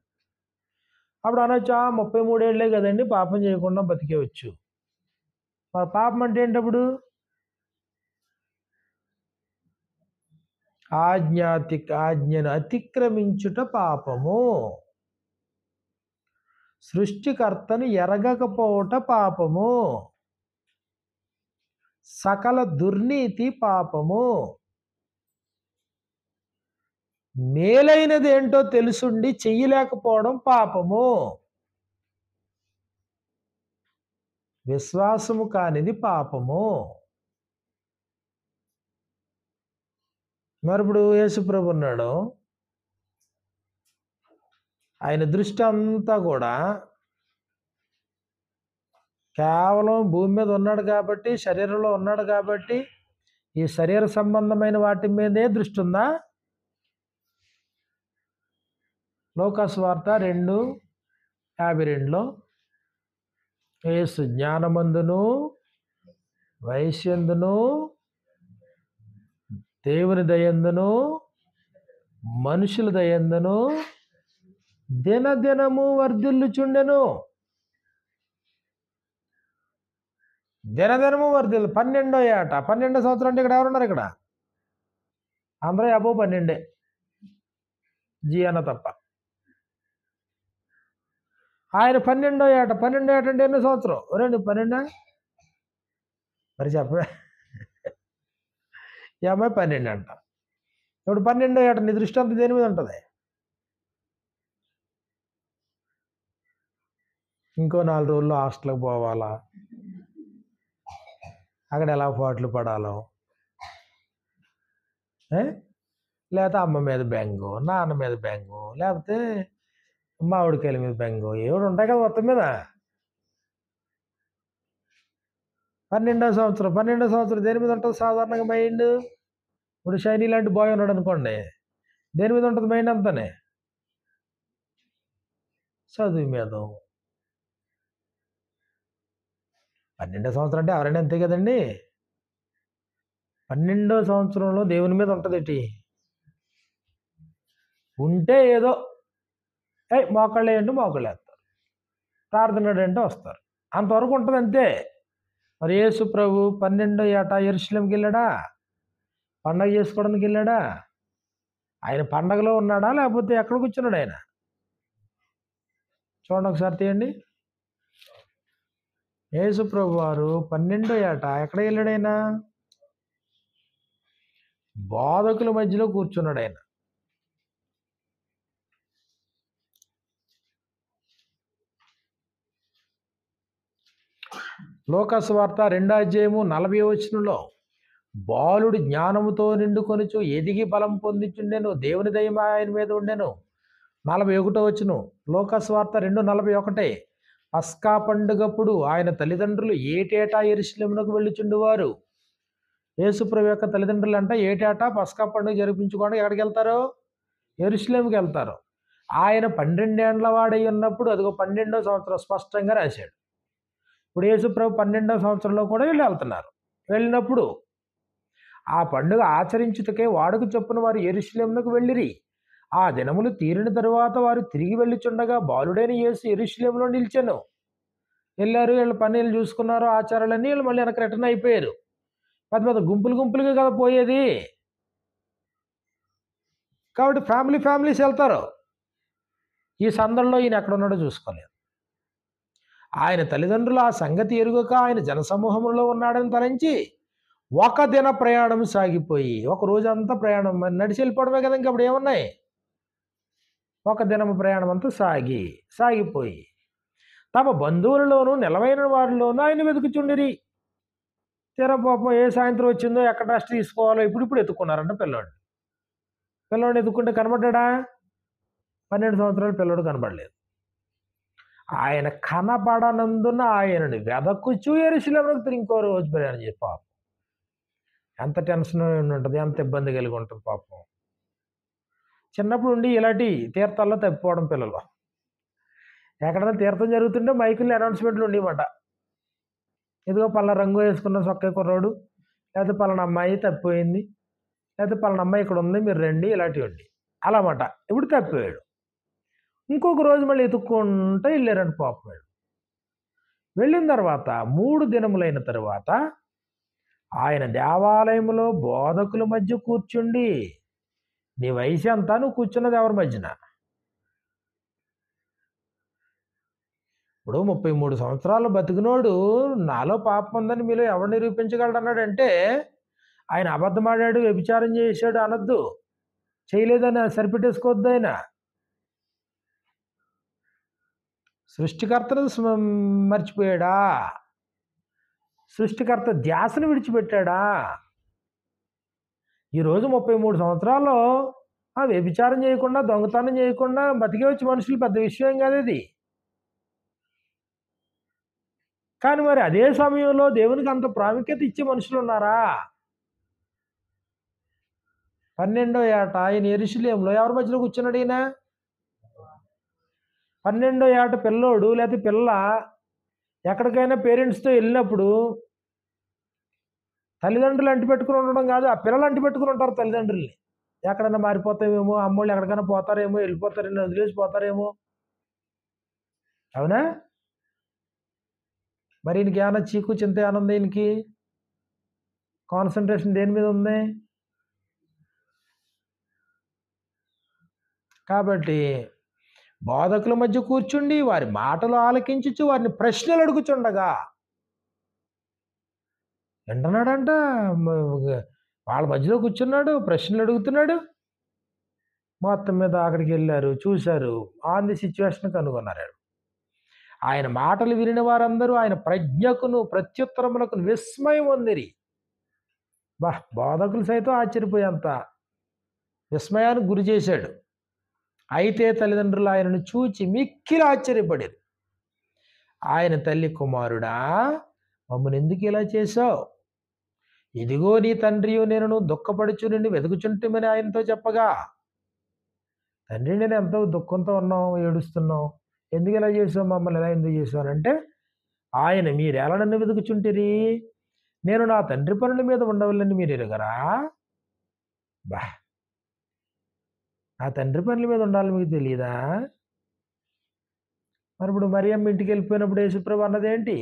అప్పుడు అనొచ్చా 33 ఏళ్లే కదండి పాపం చేయకుండా బతికేవచ్చు. మరి పాపం అంటే ఏంటప్పుడు? ఆజ్ఞను అతిక్రమించుట పాపము. సృష్టికర్తను ఎరగకపోవట పాపము. సకల దుర్నీతి పాపము. మేలైనది ఏంటో తెలుసుండి చెయ్యలేకపోవడం పాపము. విశ్వాసము కానిది పాపము. మరి ఇప్పుడు యేసుప్రభు ఉన్నాడు, ఆయన దృష్టి అంతా కూడా కేవలం భూమి మీద ఉన్నాడు కాబట్టి, శరీరంలో ఉన్నాడు కాబట్టి ఈ శరీర సంబంధమైన వాటి మీదే దృష్టి ఉందా? లోకాసువార్త 2:52లో యేసు జ్ఞానమందును వైశ్యందును దేవుని దయందును మనుషుల దయందును దినదినము వర్ధిల్లుచుండెను. దినదినము వర్ధిల్లు. 12వ ఏట, 12వ సంవత్సరం అంటే ఇక్కడ ఎవరున్నారు? ఇక్కడ అందరూ అబోవ్ 12 జీ అన్న తప్ప. ఆయన 12వ ఏట. 12వ ఏట అంటే ఎన్నో సంవత్సరం? రండి 12 మరి చెప్పే. ఈ అమ్మాయి 12 అంట. ఇప్పుడు 12వ ఏట నీ దృష్టి అంతా దేని మీద ఉంటుంది? ఇంకో 4 రోజుల్లో హాస్టల్కి పోవాలా, అక్కడ ఎలా పాటలు పడాలో, లేకపోతే అమ్మ మీద బెంగో, నాన్న మీద బెంగో, లేకపోతే మామిడికాయల మీద బెంగో, ఏడు ఉంటాయి కదా మొత్తం మీద. 12వ సంవత్సరం దేని మీద ఉంటుంది సాధారణంగా మైండ్? ఇప్పుడు షైనీ లాంటి బాయ్ ఉన్నాడు అనుకోండి, దేని మీద ఉంటుంది మైండ్ అంతానే? చదువు మీద. 12వ సంవత్సరం అంటే ఎవరైనా అంతే కదండి. 12వ సంవత్సరంలో దేవుని మీద ఉంటుంది. ఉంటే ఏదో మోకాళ్ళు ఏంటో మోకాళ్ళు వేస్తారు, ప్రార్థన అంటే వస్తారు, అంతవరకు ఉంటుంది అంతే. మరి యేసు ప్రభు 12వ ఏట యెరూషలేంకి వెళ్ళాడా? పండగ చేసుకోవడానికి వెళ్ళాడా? ఆయన పండగలో ఉన్నాడా లేకపోతే ఎక్కడ కూర్చున్నాడు ఆయన? చూడండి ఒకసారి తీయండి. యేసు ప్రభు వారు 12వ ఏట ఎక్కడ వెళ్ళాడు? ఆయన బోధకుల మధ్యలో కూర్చున్నాడు. ఆయన లోకాసువార్త 2:40 బాలుడు జ్ఞానముతో నిండుకొనుచు ఎదిగి బలం పొందిచుండెను, దేవుని దయ ఆయన మీద ఉండెను. 41 లోకాసువార్త 2:41 పస్కా పండుగప్పుడు ఆయన తల్లిదండ్రులు ఏటేటా యెరూషలేమునకు వెళ్ళుచుండువారు. యేసుప్రభు యొక్క తల్లిదండ్రులు అంటే ఏటేటా పస్కా పండుగ జరిపించుకోవడానికి ఎక్కడికి వెళ్తారు? యెరూషలేముకి వెళ్తారు. ఆయన 12 ఏండ్ల వాడై ఉన్నప్పుడు అదిగో 12వ సంవత్సరం స్పష్టంగా రాశాడు. ఇప్పుడు యేసుప్రభు 12వ సంవత్సరంలో కూడా వీళ్ళు వెళ్తున్నారు. వెళ్ళినప్పుడు ఆ పండుగ ఆచరించుటకే వాడుక చొప్పున వారు యెరూషలేమునకు వెళ్ళిరి. ఆ దినములు తీరిన తరువాత వారు తిరిగి వెళ్ళిచుండగా బాలుడైన యేసు యెరూషలేములో నిలిచెను. వెళ్ళారు, వీళ్ళ పనులు చూసుకున్నారు, ఆచారాలన్నీ. వీళ్ళు మళ్ళీ వెనక్కి రిటర్న్ అయిపోయారు. పెద్ద గుంపులుగా కదా పోయేది. కాబట్టి ఫ్యామిలీస్ వెళ్తారు. ఈ సందర్భంలో ఈయన ఎక్కడున్నాడో చూసుకోలేదు. ఆయన తల్లిదండ్రులు ఆ సంగతి ఎరుగక ఆయన జనసమూహంలో ఉన్నాడని తలంచి ఒక దిన ప్రయాణం సాగిపోయి, ఒక రోజంతా ప్రయాణం నడిచి వెళ్ళిపోవడమే కదా, ఇంకప్పుడు ఏమున్నాయి? ఒక దినము ప్రయాణం అంతా సాగిపోయి తమ బంధువులలోనూ నిలవైన వారిలోనూ ఆయన వెతుకుచుండిరి. పాపం ఏ సాయంత్రం వచ్చిందో ఎక్కడ రెస్ట్ తీసుకోవాలో ఇప్పుడు ఎత్తుకున్నారంట పిల్లోడిని ఎత్తుకుంటే కనబడ్డా? 12 సంవత్సరాల పిల్లోడు కనబడలేదు. ఆయన కనబడనందున ఆయనని వెదకుచూ యెరూషలేమునకు ఇంకో రోజు ప్రయాణం చేసి పాపం ఎంత టెన్షన్ ఉంటుంది, ఎంత ఇబ్బంది కలిగి ఉంటుంది పాపం. చిన్నప్పుడు ఉండి ఇలాంటి తీర్థాల్లో తప్పిపోవడం పిల్లలు. ఎక్కడైనా తీర్థం జరుగుతుంటే మైకుల్లో అనౌన్స్మెంట్లు ఉండేమాట. ఇదిగో పలానా రంగు వేసుకున్న సొక్క కుర్రోడు, లేకపోతే పలానా అమ్మాయి తప్పిపోయింది, లేకపోతే పలానా అమ్మాయి ఇక్కడ ఉంది మీరు రండి ఇలాంటివండి అలా మాట. ఇప్పుడు తప్పిపోయాడు. ఇంకొక రోజు మళ్ళీ ఎతుక్కుంటూ వెళ్ళారంట పాపం వీళ్ళు. వెళ్ళిన తర్వాత 3 దినములైన తరువాత ఆయన దేవాలయంలో బోధకుల మధ్య కూర్చుండి, నీ వయసు ఎంత? నువ్వు కూర్చున్నది ఎవరి మధ్యన? ఇప్పుడు 33 సంవత్సరాలు బతికినోడు నాలో పాపం ఉందని మీలో ఎవరు నిరూపించగలడు అన్నాడంటే, ఆయన అబద్ధమాడాడు, వ్యభిచారం చేశాడు అనొద్దు. చేయలేదని సరిపెట్టేసుకోవద్దు ఆయన. సృష్టికర్తను మర్చిపోయాడా? సృష్టికర్త ధ్యాసను విడిచిపెట్టాడా? ఈరోజు 33 సంవత్సరాల్లో వ్యభిచారం చేయకుండా, దొంగతనం చేయకుండా బతికే వచ్చి మనుషులు పెద్ద విషయం కాదు అది. కానీ మరి అదే సమయంలో దేవునికి అంత ప్రాముఖ్యత ఇచ్చే మనుషులు ఉన్నారా? 12వ ఏట ఆయన యెరూషలేములో ఎవరి మధ్యలో కూర్చున్నాడు ఈయన? 12వ ఏట పిల్లోడు లేకపోతే పిల్ల ఎక్కడికైనా పేరెంట్స్తో వెళ్ళినప్పుడు తల్లిదండ్రులు అంటి పెట్టుకుని ఉండడం కాదు, ఆ పిల్లలు అంటి పెట్టుకుని ఉంటారు తల్లిదండ్రుల్ని. ఎక్కడైనా మారిపోతామేమో, అమ్మోళ్ళు ఎక్కడికైనా పోతారేమో, వెళ్ళిపోతారేమో, వదిలేసిపోతారేమో. అవునా? మరి ఈయనకి ఏమన్నా చీకు చింత ఏమన్నా ఉంది? ఈయనకి కాన్సన్ట్రేషన్ దేని మీద ఉంది? కాబట్టి బోధకుల మధ్య కూర్చుండి వారి మాటలు ఆలకించుచు వారిని ప్రశ్నలు అడుగుచుండగా వింటున్నాడంట. వాళ్ళ మధ్యలో కూర్చున్నాడు, ప్రశ్నలు అడుగుతున్నాడు. మొత్తం మీద అక్కడికి వెళ్ళారు, చూశారు, ఆన్ ది సిచ్యువేషన్ కనుగొన్నారు. ఆయన మాటలు వినిన వారందరూ ఆయన ప్రజ్ఞకును ప్రత్యుత్తరములకు విస్మయం పొందిరి. బోధకులు సైతం ఆశ్చర్యపోయేంత విస్మయానికి గురి చేశాడు. అయితే తల్లిదండ్రులు ఆయనను చూచి మిక్కిలి ఆశ్చర్యపడారు. ఆయన తల్లి, కుమారుడా, మమ్మల్ని ఎందుకు ఇలా చేశావు? ఇదిగో నీ తండ్రియు నేను దుఃఖపడుచు నిన్ను వెతుకుచుంటమని ఆయనతో చెప్పగా, తండ్రి నేను ఎంతో దుఃఖంతో ఉన్నాం, ఏడుస్తున్నాం, ఎందుకు ఇలా చేసావు, మమ్మల్ని ఎలా ఎందుకు చేసావు అంటే, ఆయన మీరెలా నన్ను వెతుకుచుంటిరి? నేను నా తండ్రి పనుల మీద ఉండవలని మీరు ఎరుగరా? నా తండ్రి పనుల మీద ఉండాలి మీకు తెలియదా? మరి ఇప్పుడు మరియమ్మ ఇంటికి వెళ్ళిపోయినప్పుడు యేసుప్రభు అన్నదేంటి?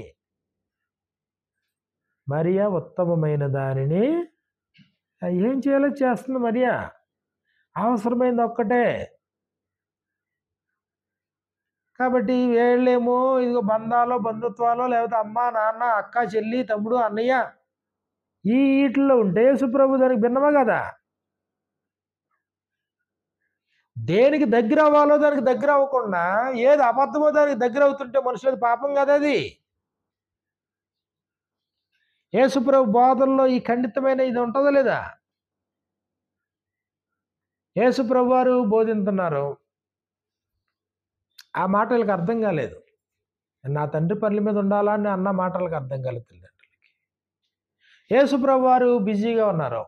మరియా ఉత్తమమైన దానిని ఏం చేయాలో చేస్తుంది మరియా. అవసరమైంది ఒక్కటే. కాబట్టి వీళ్ళేమో ఇదిగో బంధాలో, బంధుత్వాలో, లేకపోతే అమ్మ, నాన్న, అక్క, చెల్లి, తమ్ముడు, అన్నయ్య ఈ వీటిల్లో ఉంటే యేసుప్రభు దానికి భిన్నమా కదా? దేనికి దగ్గర అవ్వాలో దానికి దగ్గర అవ్వకుండా ఏది అబద్ధమో దానికి దగ్గర అవుతుంటే మనుషులది పాపం కదా అది. యేసుప్రభు బోధనలో ఈ ఖండితమైన ఇది ఉంటుందా లేదా? యేసుప్రభు వారు బోధిస్తున్నారు, ఆ మాటలకు అర్థం కాలేదు. నా తండ్రి పనుల మీద ఉండాలా అని అన్న మాటలకు అర్థం కాలేదు తల్లిదండ్రులకి. యేసుప్రభు వారు బిజీగా ఉన్నారు.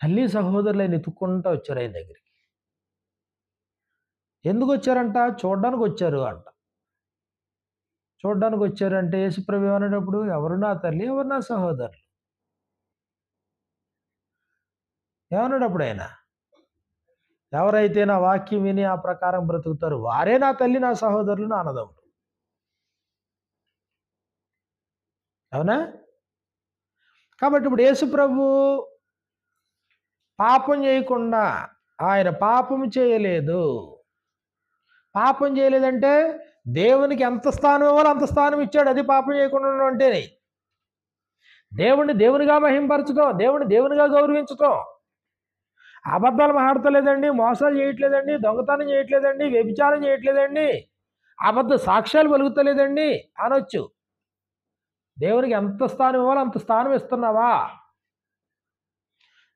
తల్లి సహోదరులు ఆయన ఎత్తుక్కుంటూ వచ్చారు ఆయన దగ్గరికి. ఎందుకు వచ్చారంట? చూడడానికి వచ్చారు అంట. చూడడానికి వచ్చారంటే యేసుప్రభు ఏమనేటప్పుడు, ఎవరు నా తల్లి, ఎవరు నా సహోదరులు? ఏమన్నాడు అప్పుడు ఆయన? ఎవరైతే నా వాక్యం విని ఆ ప్రకారం బ్రతుకుతారు వారే నా తల్లి, నా సహోదరులు, నా అన్నదమ్ములు. అవునా? కాబట్టి ఇప్పుడు యేసుప్రభు పాపం చేయకుండా, ఆయన పాపం చేయలేదు. పాపం చేయలేదంటే దేవునికి ఎంత స్థానం ఇవ్వాలో అంత స్థానం ఇచ్చాడు. అది పాపం చేయకుండా ఉండడం అంటేనే. దేవుణ్ణి దేవునిగా మహింపరచడం, దేవుని దేవునిగా గౌరవించటం. అబద్ధాలు మాట్లాడతలేదండి, మోసాలు చేయట్లేదండి, దొంగతనం చేయట్లేదండి, వ్యభిచారం చేయట్లేదండి, అబద్ధ సాక్ష్యాలు పలుకుతలేదండి అనొచ్చు. దేవునికి ఎంత స్థానం ఇవ్వాలో అంత స్థానం ఇస్తున్నావా?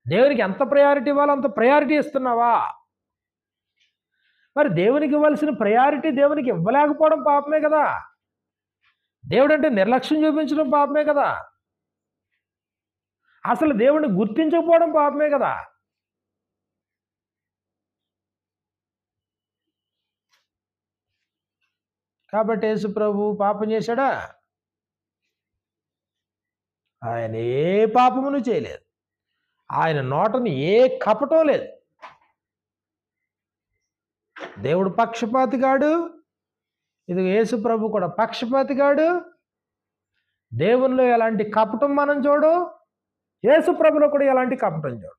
దేవునికి ఎంత ప్రయారిటీ ఇవ్వాలో అంత ప్రయారిటీ ఇస్తున్నావా? మరి దేవునికి ఇవ్వాల్సిన ప్రయారిటీ దేవునికి ఇవ్వలేకపోవడం పాపమే కదా. దేవుడు అంటే నిర్లక్ష్యం చూపించడం పాపమే కదా. అసలు దేవుడిని గుర్తించకపోవడం పాపమే కదా. కాబట్టి యేసుప్రభు పాపం చేశాడా? ఆయన ఏ పాపమును చేయలేదు. ఆయన నోటని ఏ కపటం లేదు. దేవుడు పక్షపాతిగాడు, ఇది యేసు ప్రభు కూడా పక్షపాతిగాడు. దేవునిలో ఎలాంటి కపటం మనం చూడు, యేసు ప్రభులో కూడా ఎలాంటి కపటం చూడు.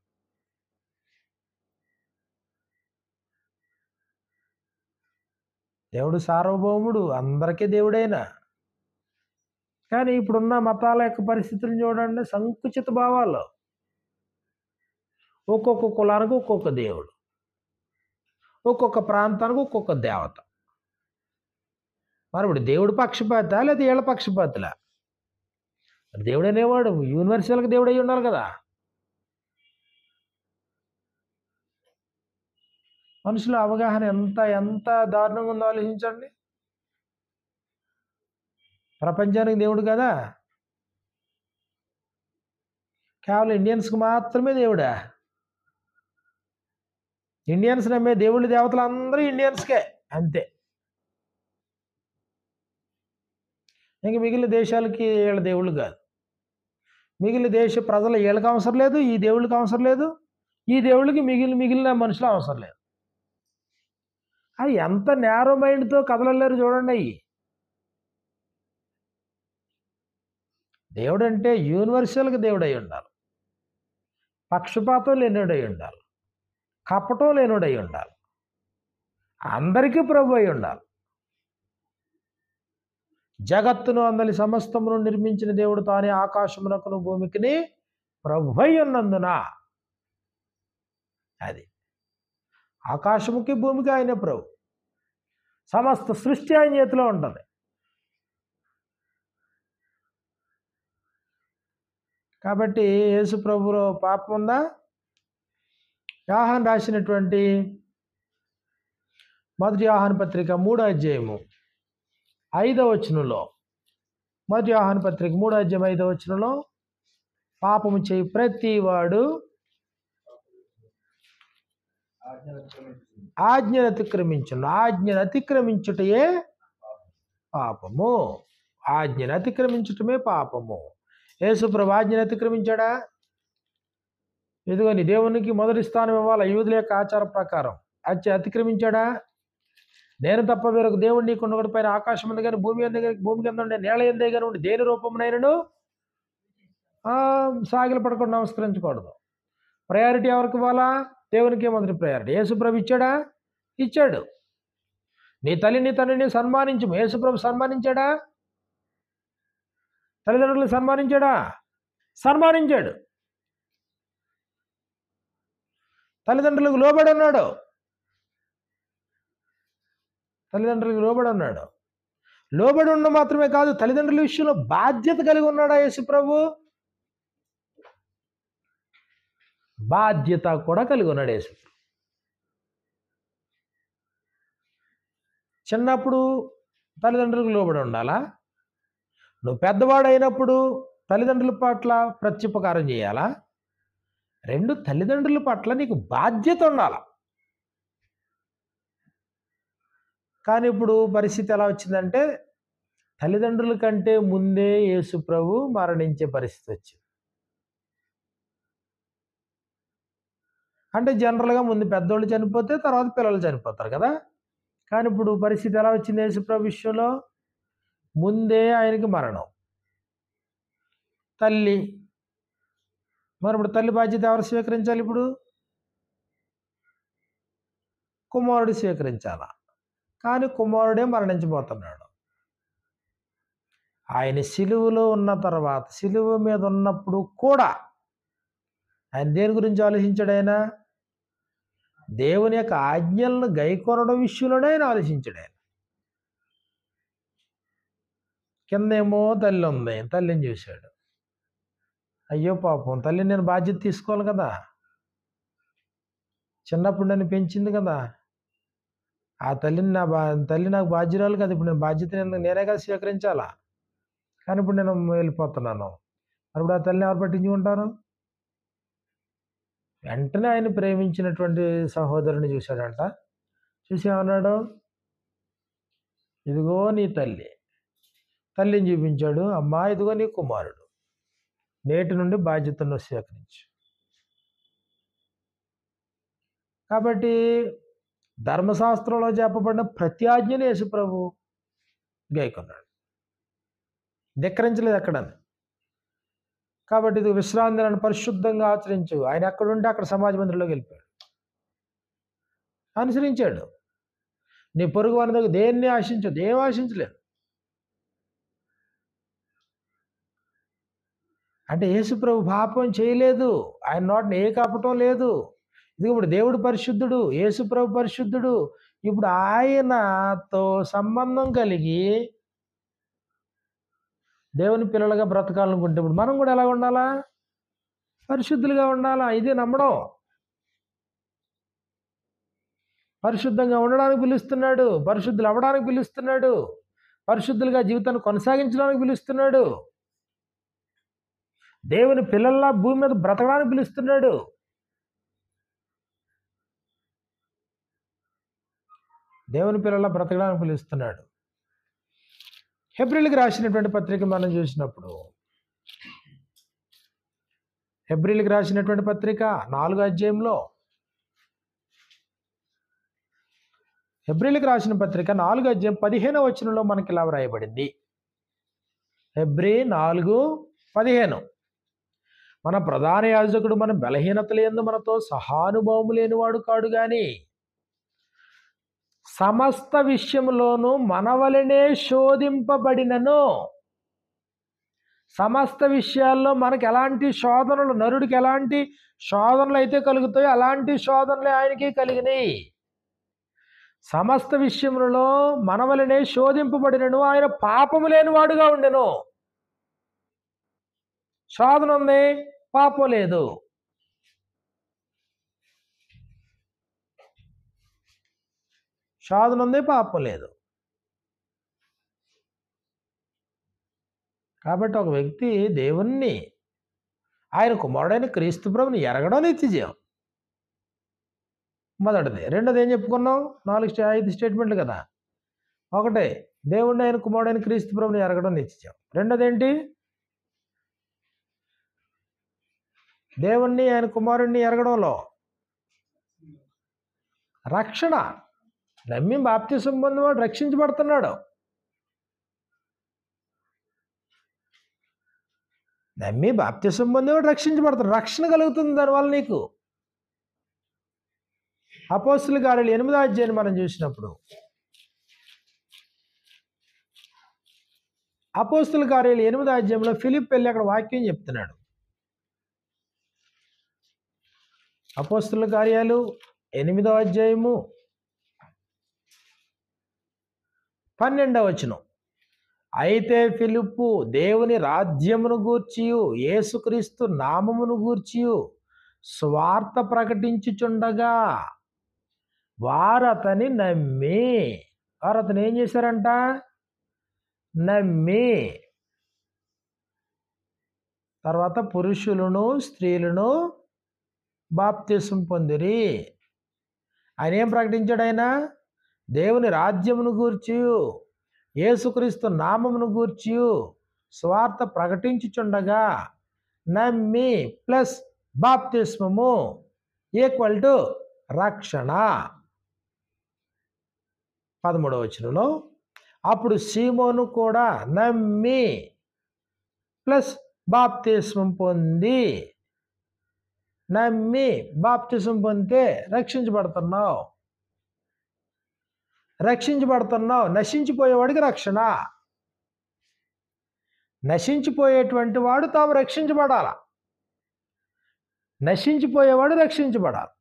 దేవుడు సార్వభౌముడు, అందరికీ దేవుడైనా. కానీ ఇప్పుడున్న మతాల యొక్క పరిస్థితులను చూడండి, సంకుచిత భావాలు. ఒక్కొక్క కులానికి ఒక్కొక్క దేవుడు, ఒక్కొక్క ప్రాంతానికి ఒక్కొక్క దేవత. మరి ఇప్పుడు దేవుడు పక్షపాత లేదా వీళ్ళ పక్షపాతులా? దేవుడు అనేవాడు యూనివర్సల్కి దేవుడు అయి ఉండాలి కదా. మనుషుల అవగాహన ఎంత ఎంత దారుణంగా ఉందో ఆలోచించండి. ప్రపంచానికి దేవుడు కదా, కేవలం ఇండియన్స్కి మాత్రమే దేవుడా? ఇండియన్స్ నమ్మే దేవుళ్ళు దేవతలు అందరూ ఇండియన్స్కే, అంతే. ఇంక మిగిలిన దేశాలకి వీళ్ళ దేవుళ్ళు కాదు. మిగిలిన దేశ ప్రజలు వీళ్ళకి అవసరం లేదు, ఈ దేవుళ్ళకి అవసరం లేదు, ఈ దేవుళ్ళకి మిగిలిన మనుషులు అవసరం లేదు. అది ఎంత నేరో మైండ్తో కదలలేరు చూడండి. అయ్యి దేవుడు అంటే యూనివర్సల్గా దేవుడు అయి ఉండాలి, పక్షపాతం లేనివాడై ఉండాలి, కపటం లేనివాడై ఉండాలి, అందరికీ ప్రభు అయి ఉండాలి. జగత్తును అందలి సమస్తమును నిర్మించిన దేవుడు తానే ఆకాశమునకును భూమికిని ప్రభువై ఉన్నందున, అది ఆకాశముకి భూమికి ఆయనే ప్రభు. సమస్త సృష్టి ఆయన చేతిలో ఉంటుంది. కాబట్టి యేసు ప్రభులో పాపం ఉందా? యోహాను రాసినటువంటి మొదటి యోహాను పత్రిక 3వ అధ్యాయము 5వ వచనంలో, మొదటి యోహాను పత్రిక 3వ అధ్యాయం 5వ వచనంలో, పాపము చేయి ప్రతి వాడు ఆజ్ఞను అతిక్రమించును, ఆజ్ఞను అతిక్రమించుటయే పాపము, ఆజ్ఞను అతిక్రమించటమే పాపము. యేసుప్రభు ఆజ్ఞను అతిక్రమించాడా? ఇదిగో నీ దేవునికి మొదటి స్థానం ఇవ్వాలి యూదుల యొక్క ఆచార ప్రకారం, అతిక్రమించాడా? నేను తప్ప వేరొక దేవుడు నీకు ఉండొకటి, పైన ఆకాశం ఉంది కానీ భూమి కింద ఉండే నేల ఎందే కానీ ఉండి దేని రూపమునైనను సాగిల పడకుండా నమస్కరించకూడదు. ప్రయారిటీ ఎవరికి ఇవ్వాలా? దేవునికి మొదటి ప్రయారిటీ. యేసుప్రభు ఇచ్చాడా? ఇచ్చాడు. నీ తల్లిని తండ్రిని సన్మానించు. యేసుప్రభు సన్మానించాడా? తల్లిదండ్రులు సన్మానించాడా? సన్మానించాడు. తల్లిదండ్రులకు లోబడి ఉన్నాడు, తల్లిదండ్రులకు లోబడి ఉన్నాడు. లోబడి ఉండడం మాత్రమే కాదు, తల్లిదండ్రుల విషయంలో బాధ్యత కలిగి ఉన్నాడా యేసుప్రభు? బాధ్యత కూడా కలిగి ఉన్నాడు యేసు. చిన్నప్పుడు తల్లిదండ్రులకు లోబడి ఉండాలా? నువ్వు పెద్దవాడు అయినప్పుడు తల్లిదండ్రుల పట్ల ప్రత్యుపకారం చేయాలా? రెండు, తల్లిదండ్రుల పట్ల నీకు బాధ్యత ఉండాల. కానీ ఇప్పుడు పరిస్థితి ఎలా వచ్చిందంటే, తల్లిదండ్రుల కంటే ముందే యేసు ప్రభు మరణించే పరిస్థితి వచ్చింది. అంటే జనరల్గా ముందు పెద్దోళ్ళు చనిపోతే తర్వాత పిల్లలు చనిపోతారు కదా. కానీ ఇప్పుడు పరిస్థితి ఎలా వచ్చింది యేసు ప్రభు విషయంలో? ముందే ఆయనకి మరణం. తల్లి, మరి ఇప్పుడు తల్లి బాధ్యత ఎవరు స్వీకరించాలి? ఇప్పుడు కుమారుడు స్వీకరించాలా. కానీ కుమారుడే మరణించబోతున్నాడు. ఆయన సిలువలో ఉన్న తర్వాత, సిలువ మీద ఉన్నప్పుడు కూడా ఆయన దేని గురించి ఆలోచించాడు? ఆయన దేవుని యొక్క ఆజ్ఞలను గైకొనడం విషయంలోనే ఆయన ఆలోచించాడు. ఆయన కిందేమో తల్లి ఉంది, తల్లిని చూశాడు. అయ్యో పాపం, తల్లి నేను బాధ్యత తీసుకోవాలి కదా, చిన్నప్పుడు నన్ను పెంచింది కదా, ఆ తల్లిని తల్లి నాకు బాధ్యురాలు కదా, ఇప్పుడు నేను బాధ్యత నేనే కదా స్వీకరించాలా. కానీ ఇప్పుడు నేను వెళ్ళిపోతున్నాను, మరి ఇప్పుడు ఆ తల్లిని ఎవరు పట్టించుకుంటారు? వెంటనే ఆయన ప్రేమించినటువంటి సహోదరుని చూశాడంట. చూసి ఏమన్నాడు? ఇదిగో నీ తల్లి. తల్లిని చూపించాడు. అమ్మా, ఇదిగో నీ కుమారుడు, నేటి నుండి బాధ్యతను స్వీకరించు. కాబట్టి ధర్మశాస్త్రంలో చెప్పబడిన ప్రతి ఆజ్ఞను యేసుప్రభు గైకొన్నాడు, ధిక్కరించలేదు ఎక్కడని. కాబట్టి ఇది విశ్రాంతి దినాన్ని పరిశుద్ధంగా ఆచరించు. ఆయన ఎక్కడుంటే అక్కడ సమాజ మందిరంలోకి వెళ్ళిపోయాడు, అనుసరించాడు. నీ పొరుగు వాని దగ్గర దేన్ని ఆశించదు, ఏం ఆశించలేదు. అంటే యేసుప్రభు పాపం చేయలేదు, ఆయన నోటిని ఏ కపటం లేదు. ఇది ఇప్పుడు దేవుడు పరిశుద్ధుడు, యేసుప్రభు పరిశుద్ధుడు. ఇప్పుడు ఆయనతో సంబంధం కలిగి దేవుని పిల్లలుగా బ్రతకాలనుకుంటే ఇప్పుడు మనం కూడా ఎలా ఉండాలా? పరిశుద్ధులుగా ఉండాలా. ఇది నమ్మడం. పరిశుద్ధంగా ఉండడానికి పిలుస్తున్నాడు, పరిశుద్ధులు అవ్వడానికి పిలుస్తున్నాడు, పరిశుద్ధులుగా జీవితాన్ని కొనసాగించడానికి పిలుస్తున్నాడు, దేవుని పిల్లల్లా భూమి మీద బ్రతకడానికి పిలుస్తున్నాడు. దేవుని పిల్లల్లా బ్రతకడానికి పిలుస్తున్నాడు. హెబ్రీయులకు రాసినటువంటి పత్రిక మనం చూసినప్పుడు, హెబ్రీయులకు రాసినటువంటి పత్రిక 4వ అధ్యాయంలో, హెబ్రీయులకు రాసిన పత్రిక 4వ అధ్యాయం 15వ వచనంలో మనకి ఇలా వ్రాయబడింది. హెబ్రీ 4:15, మన ప్రధాన యాజకుడు మన బలహీనతలు యందు మనతో సహానుభావము లేనివాడు కాడు గాని సమస్త విషయములోనూ మన వలనే శోధింపబడినను. సమస్త విషయాల్లో మనకి ఎలాంటి శోధనలు, నరుడికి ఎలాంటి శోధనలు అయితే కలుగుతాయో అలాంటి శోధనలే ఆయనకి కలిగినాయి. సమస్త విషయములలో మన వలనే శోధింపబడినను, ఆయన పాపము లేనివాడుగా ఉండెను. శోధన ఉంది, పాపం లేదు. శోధన ఉంది, పాపం లేదు. కాబట్టి ఒక వ్యక్తి దేవుణ్ణి, ఆయన కుమారుడైన క్రీస్తు ప్రభుని ఎరగడం నిత్యజీవం మొదటిది. రెండోది ఏం చెప్పుకున్నాం? 5 స్టేట్మెంట్లు కదా. ఒకటే, దేవుణ్ణి ఆయన కుమారుడైన క్రీస్తు ప్రభుని ఎరగడం నిత్యజీవం. రెండోది ఏంటి? దేవుణ్ణి ఆయన కుమారుడిని ఎరగడంలో రక్షణ. నమ్మి బాప్తిసం పొందినవాడు రక్షించబడుతున్నాడు. నమ్మి బాప్తిసం పొందినవాడు రక్షించబడుతున్నాడు, రక్షణ కలుగుతుంది దానివల్ల నీకు. అపోస్తుల కార్యాలు 8వ అధ్యాయాన్ని మనం చూసినప్పుడు, అపోస్తుల కార్యాలు 8వ అధ్యాయంలో ఫిలిప్ వెళ్ళి అక్కడ వాక్యం చెప్తున్నాడు. అపోస్తుల కార్యాలు 8వ అధ్యాయము 12వ వచనం, అయితే ఫిలిప్పు దేవుని రాజ్యమును గూర్చియు యేసుక్రీస్తు నామమును గూర్చియు స్వార్థ ప్రకటించుచుండగా వారతని నమ్మి, వారతని ఏం చేశారంట? నమ్మి. తర్వాత పురుషులను స్త్రీలను బాప్తిసం పొందిరి. ఆయన ఏం ప్రకటించాడు? ఆయన దేవుని రాజ్యమును గూర్చియు యేసుక్రీస్తు నామమును గూర్చియు స్వార్థ ప్రకటించుచుండగా నమ్మి ప్లస్ బాప్తిస్మము ఈక్వల్ టు రక్షణ. 13వ వచనంలో, అప్పుడు సీమోను కూడా నమ్మి ప్లస్ బాప్తిస్మం పొంది. నమ్మి బాప్తిసం పొందితే రక్షించబడుతున్నావు. రక్షించబడుతున్నావు. నశించిపోయేవాడికి రక్షణ. నశించిపోయేటువంటి వాడు తాము రక్షించబడాల. నశించిపోయేవాడు రక్షించబడాలి.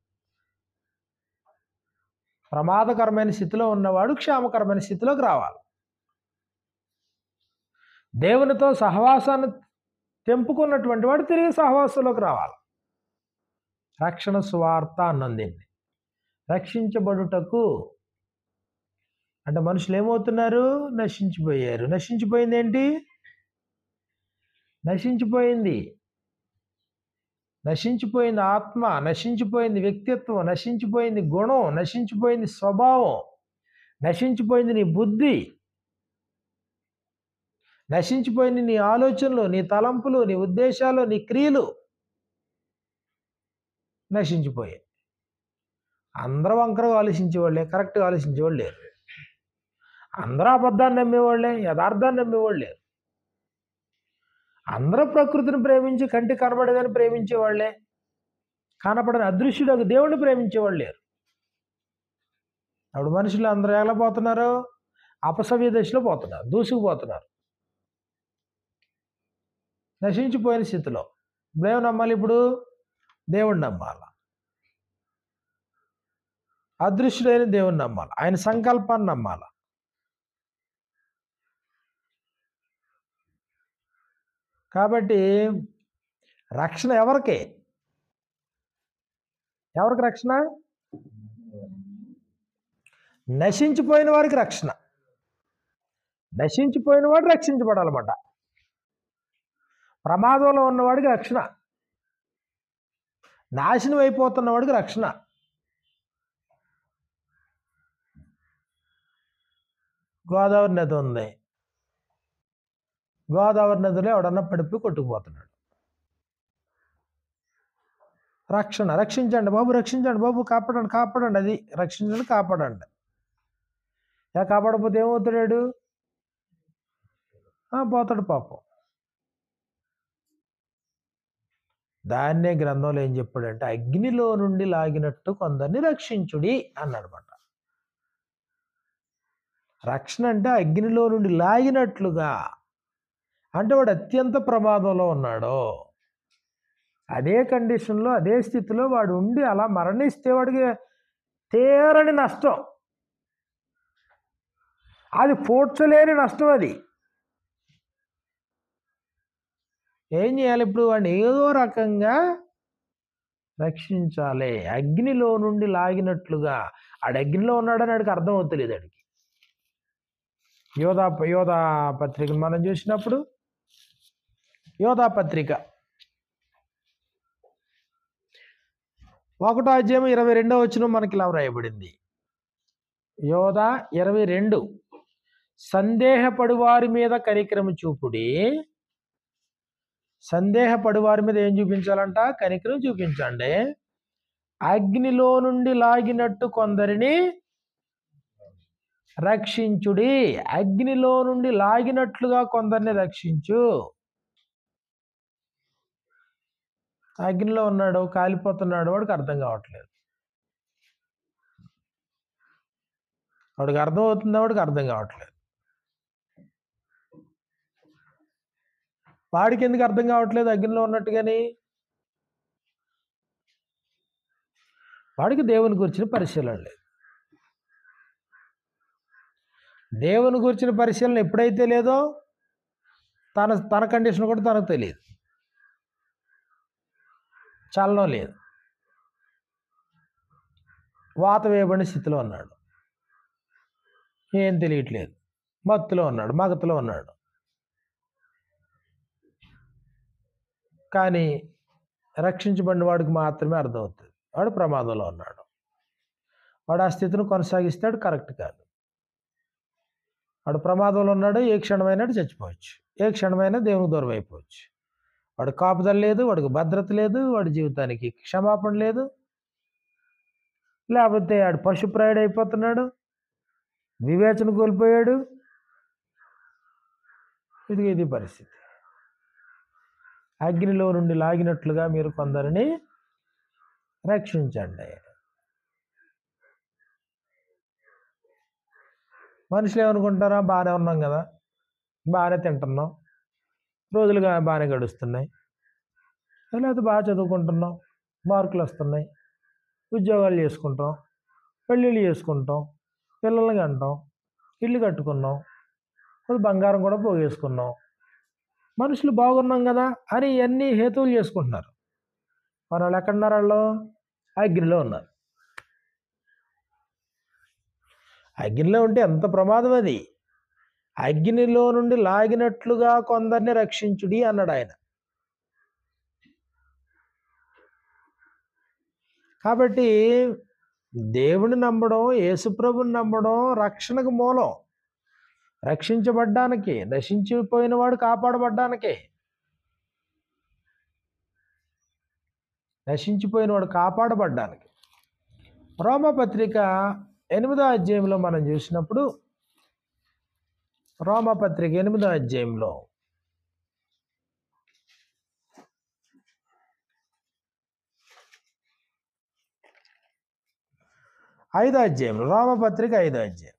ప్రమాదకరమైన స్థితిలో ఉన్నవాడు క్షేమకరమైన స్థితిలోకి రావాలి. దేవునితో సహవాసాన్ని తెంపుకున్నటువంటి వాడు తిరిగి సహవాసంలోకి రావాలి. రక్షణ సువార్త అన్నందింది. రక్షించబడుటకు అంటే మనుషులు ఏమవుతున్నారు? నశించిపోయారు. నశించిపోయింది ఏంటి? నశించిపోయింది ఆత్మ, నశించిపోయింది వ్యక్తిత్వం, నశించిపోయింది గుణం, నశించిపోయింది స్వభావం, నశించిపోయింది నీ బుద్ధి, నశించిపోయింది నీ ఆలోచనలు, నీ తలంపులు, నీ ఉద్దేశాలు, నీ క్రియలు నశించిపోయాయి. అందరూ వంకరగా ఆలోచించేవాళ్ళే, కరెక్ట్గా ఆలోచించేవాళ్ళు లేరు. అందరూ అబద్ధాన్ని నమ్మేవాళ్ళే, యథార్థాన్ని నమ్మేవాళ్ళు లేరు. అందరూ ప్రకృతిని ప్రేమించి కంటికి కనబడగానే ప్రేమించేవాళ్లే, కనపడని అదృశ్యుడు దేవుడిని ప్రేమించేవాళ్ళు లేరు. అప్పుడు మనుషులు అందరూ ఎలా పోతున్నారు? అపసవ్య దశలో పోతున్నారు, దూసుకుపోతున్నారు, నశించిపోయిన స్థితిలో. ఇప్పుడేం నమ్మాలి? ఇప్పుడు దేవుణ్ణి నమ్మాలి, అదృశ్యుడైన దేవుణ్ణి నమ్మాలి, ఆయన సంకల్పాన్ని నమ్మాలి. కాబట్టి రక్షణ ఎవరికి రక్షణ? నశించిపోయిన వారికి రక్షణ. నశించిపోయిన వాడు రక్షించబడాలన్నమాట. ప్రమాదంలో ఉన్నవాడికి రక్షణ, నాశనం అయిపోతున్న వాడికి రక్షణ. గోదావరి నది ఉంది, గోదావరి నదిలో ఎవడన్నా పడిపోయి కొట్టుకుపోతున్నాడు. రక్షణ, రక్షించండి బాబు, రక్షించండి బాబు, కాపాడండి కాపాడండి, అది రక్షించండి కాపాడండి. కాపాడకపోతే ఏమవుతాడు? పోతాడు పాపం. దాన్నే గ్రంథంలో ఏం చెప్పాడంటే, అగ్నిలో నుండి లాగినట్టు కొందరిని రక్షించుడి అన్నాడనమాట. రక్షణ అంటే అగ్నిలో నుండి లాగినట్లుగా, అంటే వాడు అత్యంత ప్రమాదంలో ఉన్నాడు, అదే కండిషన్లో అదే స్థితిలో వాడు ఉండి అలా మరణిస్తే వాడికి తీరని నష్టం, అది పూడ్చలేని నష్టం. అది ఏం చేయాలి? ఇప్పుడు వాడిని ఏదో రకంగా రక్షించాలి, అగ్నిలో నుండి లాగినట్లుగా. ఆడు అగ్నిలో ఉన్నాడని ఆడికి అర్థం అవుతలేదు. ఆడికి యోధా పత్రికను మనం చూసినప్పుడు, యోధా పత్రిక 1వ అధ్యాయం 22వ వచనం మనకి ఇలా వ్రాయబడింది. యోధా 22, సందేహపడు వారి మీద కనికరము చూపుడి. సందేహపడు వారి మీద ఏం చూపించాలంట? కనికరం చూపించండి. అగ్నిలో నుండి లాగినట్టు కొందరిని రక్షించుడి. అగ్నిలో నుండి లాగినట్లుగా కొందరిని రక్షించు. అగ్నిలో ఉన్నాడు, కాలిపోతున్నాడు, వాడికి అర్థం కావట్లేదు. వాడికి అర్థం అవుతుందా? వాడికి అర్థం కావట్లేదు. వాడికి ఎందుకు అర్థం కావట్లేదు అగ్నిలో ఉన్నట్టుగాని? వాడికి దేవుని గురించిన పరిశీలన లేదు. దేవుని గురించిన పరిశీలన ఎప్పుడైతే లేదో తన కండిషన్ కూడా తనకు తెలియదు, చలనం లేదు, వాత వేయబడిన స్థితిలో ఉన్నాడు, ఏం తెలియట్లేదు, మత్తులో ఉన్నాడు, మగతలో ఉన్నాడు. కానీ రక్షించబడిన వాడికి మాత్రమే అర్థమవుతుంది వాడు ప్రమాదంలో ఉన్నాడు. వాడు ఆ స్థితిని కొనసాగిస్తాడు, కరెక్ట్ కాదు. వాడు ప్రమాదంలో ఉన్నాడు, ఏ క్షణమైనా చచ్చిపోవచ్చు, ఏ క్షణమైనా దేవునికి దూరం అయిపోవచ్చు. వాడు కాపుదల లేదు, వాడికి భద్రత లేదు, వాడి జీవితానికి క్షమాపణ లేదు, లేకపోతే వాడు పశుప్రాయుడు అయిపోతున్నాడు, వివేచన కోల్పోయాడు. ఇది పరిస్థితి. అగ్నిలో నుండి లాగినట్లుగా మీరు కొందరిని రక్షించండి. మనుషులు ఏమనుకుంటారా? బాగానే ఉన్నాం కదా, బాగానే తింటున్నాం, రోజులుగా బాగానే గడుస్తున్నాయి, లేకపోతే బాగా చదువుకుంటున్నాం, మార్కులు వస్తున్నాయి, ఉద్యోగాలు చేసుకుంటాం, పెళ్ళిళ్ళు చేసుకుంటాం, పిల్లల్ని అంటాం, ఇల్లు కట్టుకున్నాం, బంగారం కూడా పోగేసుకున్నాం, మనుషులు బాగున్నాం కదా అని ఇవన్నీ హేతువులు చేసుకుంటున్నారు. మన వాళ్ళు ఎక్కడున్నారు? వాళ్ళు అగ్నిలో ఉన్నారు. అగ్నిలో ఉంటే ఎంత ప్రమాదం అది. అగ్నిలో నుండి లాగినట్లుగా కొందరిని రక్షించుడి అన్నాడు ఆయన. కాబట్టి దేవుని నమ్మడం, యేసుప్రభుని నమ్మడం రక్షణకు మూలం. రక్షించబడ్డానికి, నశించిపోయిన వాడు కాపాడబడ్డానికే. నశించిపోయిన వాడు కాపాడబడ్డానికి. రోమపత్రిక 8వ అధ్యాయంలో మనం చూసినప్పుడు, రోమపత్రిక 8వ అధ్యాయంలో 5వ అధ్యాయంలో, రోమపత్రిక 5వ అధ్యాయం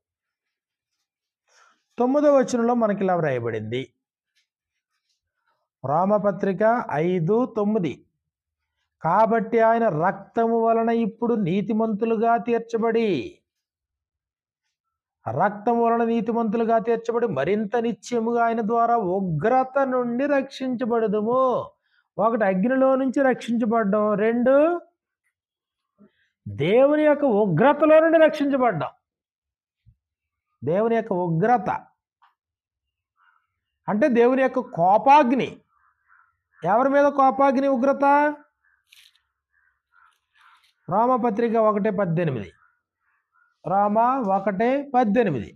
9వ వచనంలో మనకి ఇలా వ్రాయబడింది. రోమపత్రిక 5:9. కాబట్టి ఆయన రక్తము వలన ఇప్పుడు నీతిమంతులుగా తీర్చబడి మరింత నిత్యముగా ఆయన ద్వారా ఉగ్రత నుండి రక్షించబడదుము. 1, అగ్నిలో నుంచి రక్షించబడ్డం. 2, దేవుని యొక్క ఉగ్రతలో నుండి రక్షించబడ్డాం. దేవుని యొక్క ఉగ్రత అంటే దేవుని యొక్క కోపాగ్ని. ఎవరి మీద కోపాగ్ని, ఉగ్రత? రోమపత్రిక 1:18. రోమ 1:18.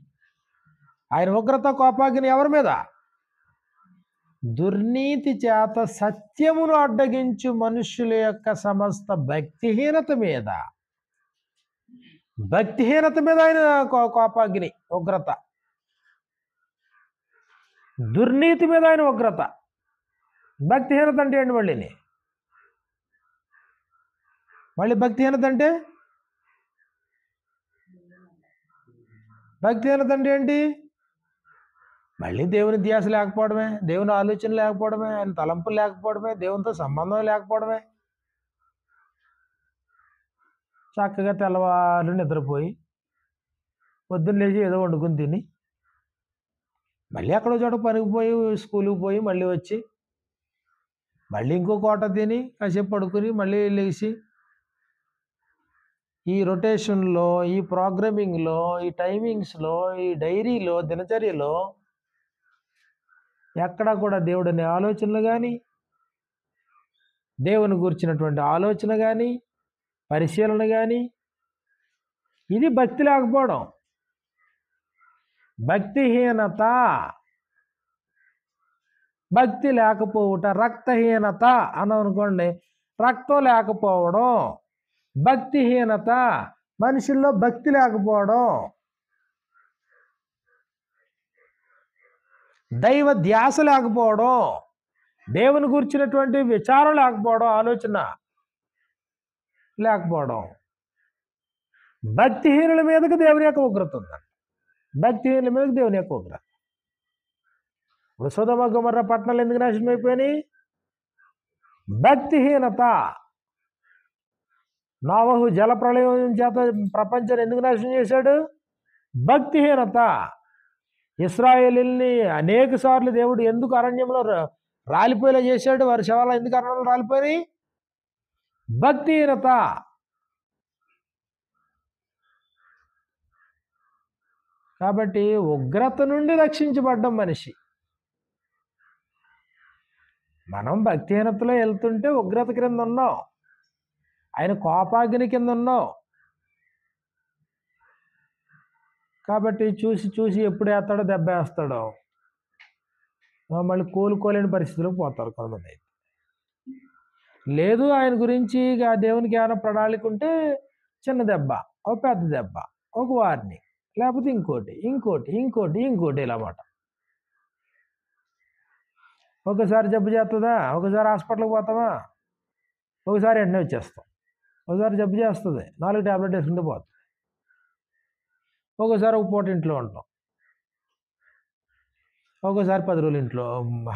ఆయన ఉగ్రత, కోపాగ్ని ఎవరి మీద? దుర్నీతి చేత సత్యమును అడ్డగించు మనుష్యుల యొక్క సమస్త భక్తిహీనత మీద ఆయన కోపాగ్ని, ఉగ్రత. దుర్నీతి మీద ఆయన ఉగ్రత. భక్తిహీనత అంటే ఏంటి? మళ్ళీ భక్తిహీనత అంటే ఏంటి? మళ్ళీ దేవుని ధ్యాస లేకపోవడమే, దేవుని ఆలోచన లేకపోవడమే, ఆయన తలంపులు లేకపోవడమే, దేవునితో సంబంధం లేకపోవడమే. చక్కగా తెల్లవారు నిద్రపోయి పొద్దున్న లేచి ఏదో వండుకుని తిని మళ్ళీ అక్కడో చోట పనికి పోయి, స్కూల్కి పోయి మళ్ళీ వచ్చి మళ్ళీ ఇంకో కోట తిని కాసేపు పడుకుని మళ్ళీ లేచి ఈ రొటేషన్లో, ఈ ప్రోగ్రామింగ్లో, ఈ టైమింగ్స్లో, ఈ డైరీలో, దినచర్యలో ఎక్కడా కూడా దేవుడనే ఆలోచనలు కానీ, దేవుని గురించినటువంటి ఆలోచన కానీ, పరిశీలన కానీ, ఇది భక్తి లేకపోవడం. భక్తిహీనత, భక్తి లేకపోవట, రక్తహీనత అన్నాం అనుకోండి. రక్తం లేకపోవడం భక్తిహీనత, మనుషుల్లో భక్తి లేకపోవడం, దైవ ధ్యాస లేకపోవడం, దేవుని గురించినటువంటి విచారం లేకపోవడం, ఆలోచన లేకపోవడం. భక్తిహీనుల మీదకి దేవుని యొక్క ఉగ్రత ఉందండి. భక్తిహీనుల మీదకి దేవుని యొక్క ఉగ్రత. ఇప్పుడు సొదొమ గొమొర్రా పట్టణాలు ఎందుకు నాశనం అయిపోయినాయి? భక్తిహీనత. నోవహు జలప్రళయం చేత ప్రపంచాన్ని ఎందుకు నాశనం చేశాడు? భక్తిహీనత. ఇశ్రాయేలీల్ని అనేక సార్లు దేవుడు ఎందుకు అరణ్యంలో రాలిపోయేలా చేశాడు? వారి శవాలు ఎందుకు అరణ్యంలో రాలిపోయి? భక్తిహీనత. కాబట్టి ఉగ్రత నుండి రక్షించబడ్డం మనిషి. మనం భక్తిహీనతలో వెళ్తుంటే ఉగ్రత కింద ఉన్నాం, ఆయన కోపాగ్ని కింద ఉన్నాం. కాబట్టి చూసి ఎప్పుడు వేస్తాడో దెబ్బ వేస్తాడో మళ్ళీ కోలుకోలేని పరిస్థితులకు పోతారు కొంతమంది. లేదు, ఆయన గురించి దేవునికి ఏమైనా ప్రణాళిక ఉంటే చిన్న దెబ్బ, ఒక పెద్ద దెబ్బ, ఒక వారిని, లేకపోతే ఇంకోటి ఇలా మాట. ఒకసారి జబ్బు చేస్తుందా, ఒకసారి హాస్పిటల్కి పోతామా, ఒకసారి వెంటనే వచ్చేస్తాం. ఒకసారి జబ్బు చేస్తుంది, 4 ట్యాబ్లెట్ వేసుకుంటే పోతుంది. ఒకసారి ఒక పూట ఇంట్లో ఉంటాం, ఒకసారి 10 రోజులు ఇంట్లో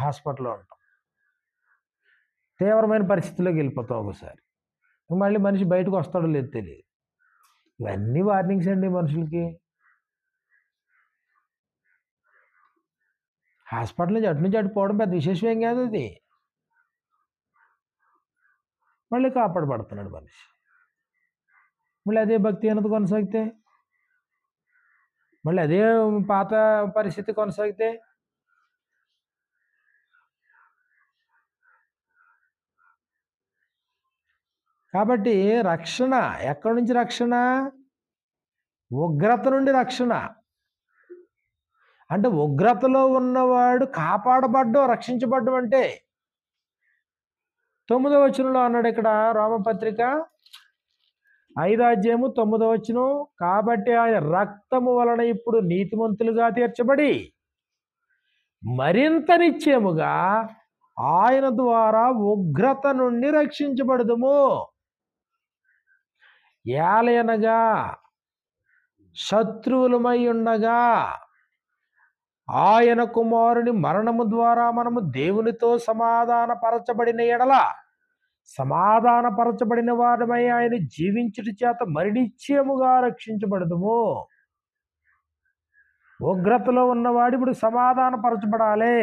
హాస్పిటల్లో ఉంటాం. తీవ్రమైన పరిస్థితుల్లోకి వెళ్ళిపోతాం. ఒకసారి మళ్ళీ మనిషి బయటకు వస్తాడో లేదు తెలియదు. ఇవన్నీ వార్నింగ్స్ అండి మనుషులకి. హాస్పిటల్ నుంచి అటు పోవడం పెద్ద విశేషం ఏం కాదు. అది మళ్ళీ కాపాడబడుతున్నాడు మనిషి. మళ్ళీ అదే భక్తిహీనత కొనసాగితే, మళ్ళీ అదే పాత పరిస్థితి కొనసాగితే కాబట్టి రక్షణ ఎక్కడి నుంచి? రక్షణ ఉగ్రత నుండి రక్షణ. అంటే ఉగ్రతలో ఉన్నవాడు కాపాడబడ్డం, రక్షించబడ్డం. అంటే 9వ వచనంలో అన్నాడు ఇక్కడ, రోమపత్రిక 5వ అధ్యాయము 9వ వచనం, కాబట్టి ఆయన రక్తము వలన ఇప్పుడు నీతిమంతులుగా తీర్చబడి మరింత నిశ్చయముగా ఆయన ద్వారా ఉగ్రత నుండి రక్షించబడదుము. ఏలయనగా శత్రువులమై ఉండగా ఆయన కుమారుని మరణము ద్వారా మనము దేవునితో సమాధానపరచబడిన ఎడల సమాధానపరచబడిన వారమై ఆయన జీవించుట చేత మరి నిశ్చయముగా రక్షించబడదుము. ఉగ్రతలో ఉన్నవాడు ఇప్పుడు సమాధానపరచబడాలి.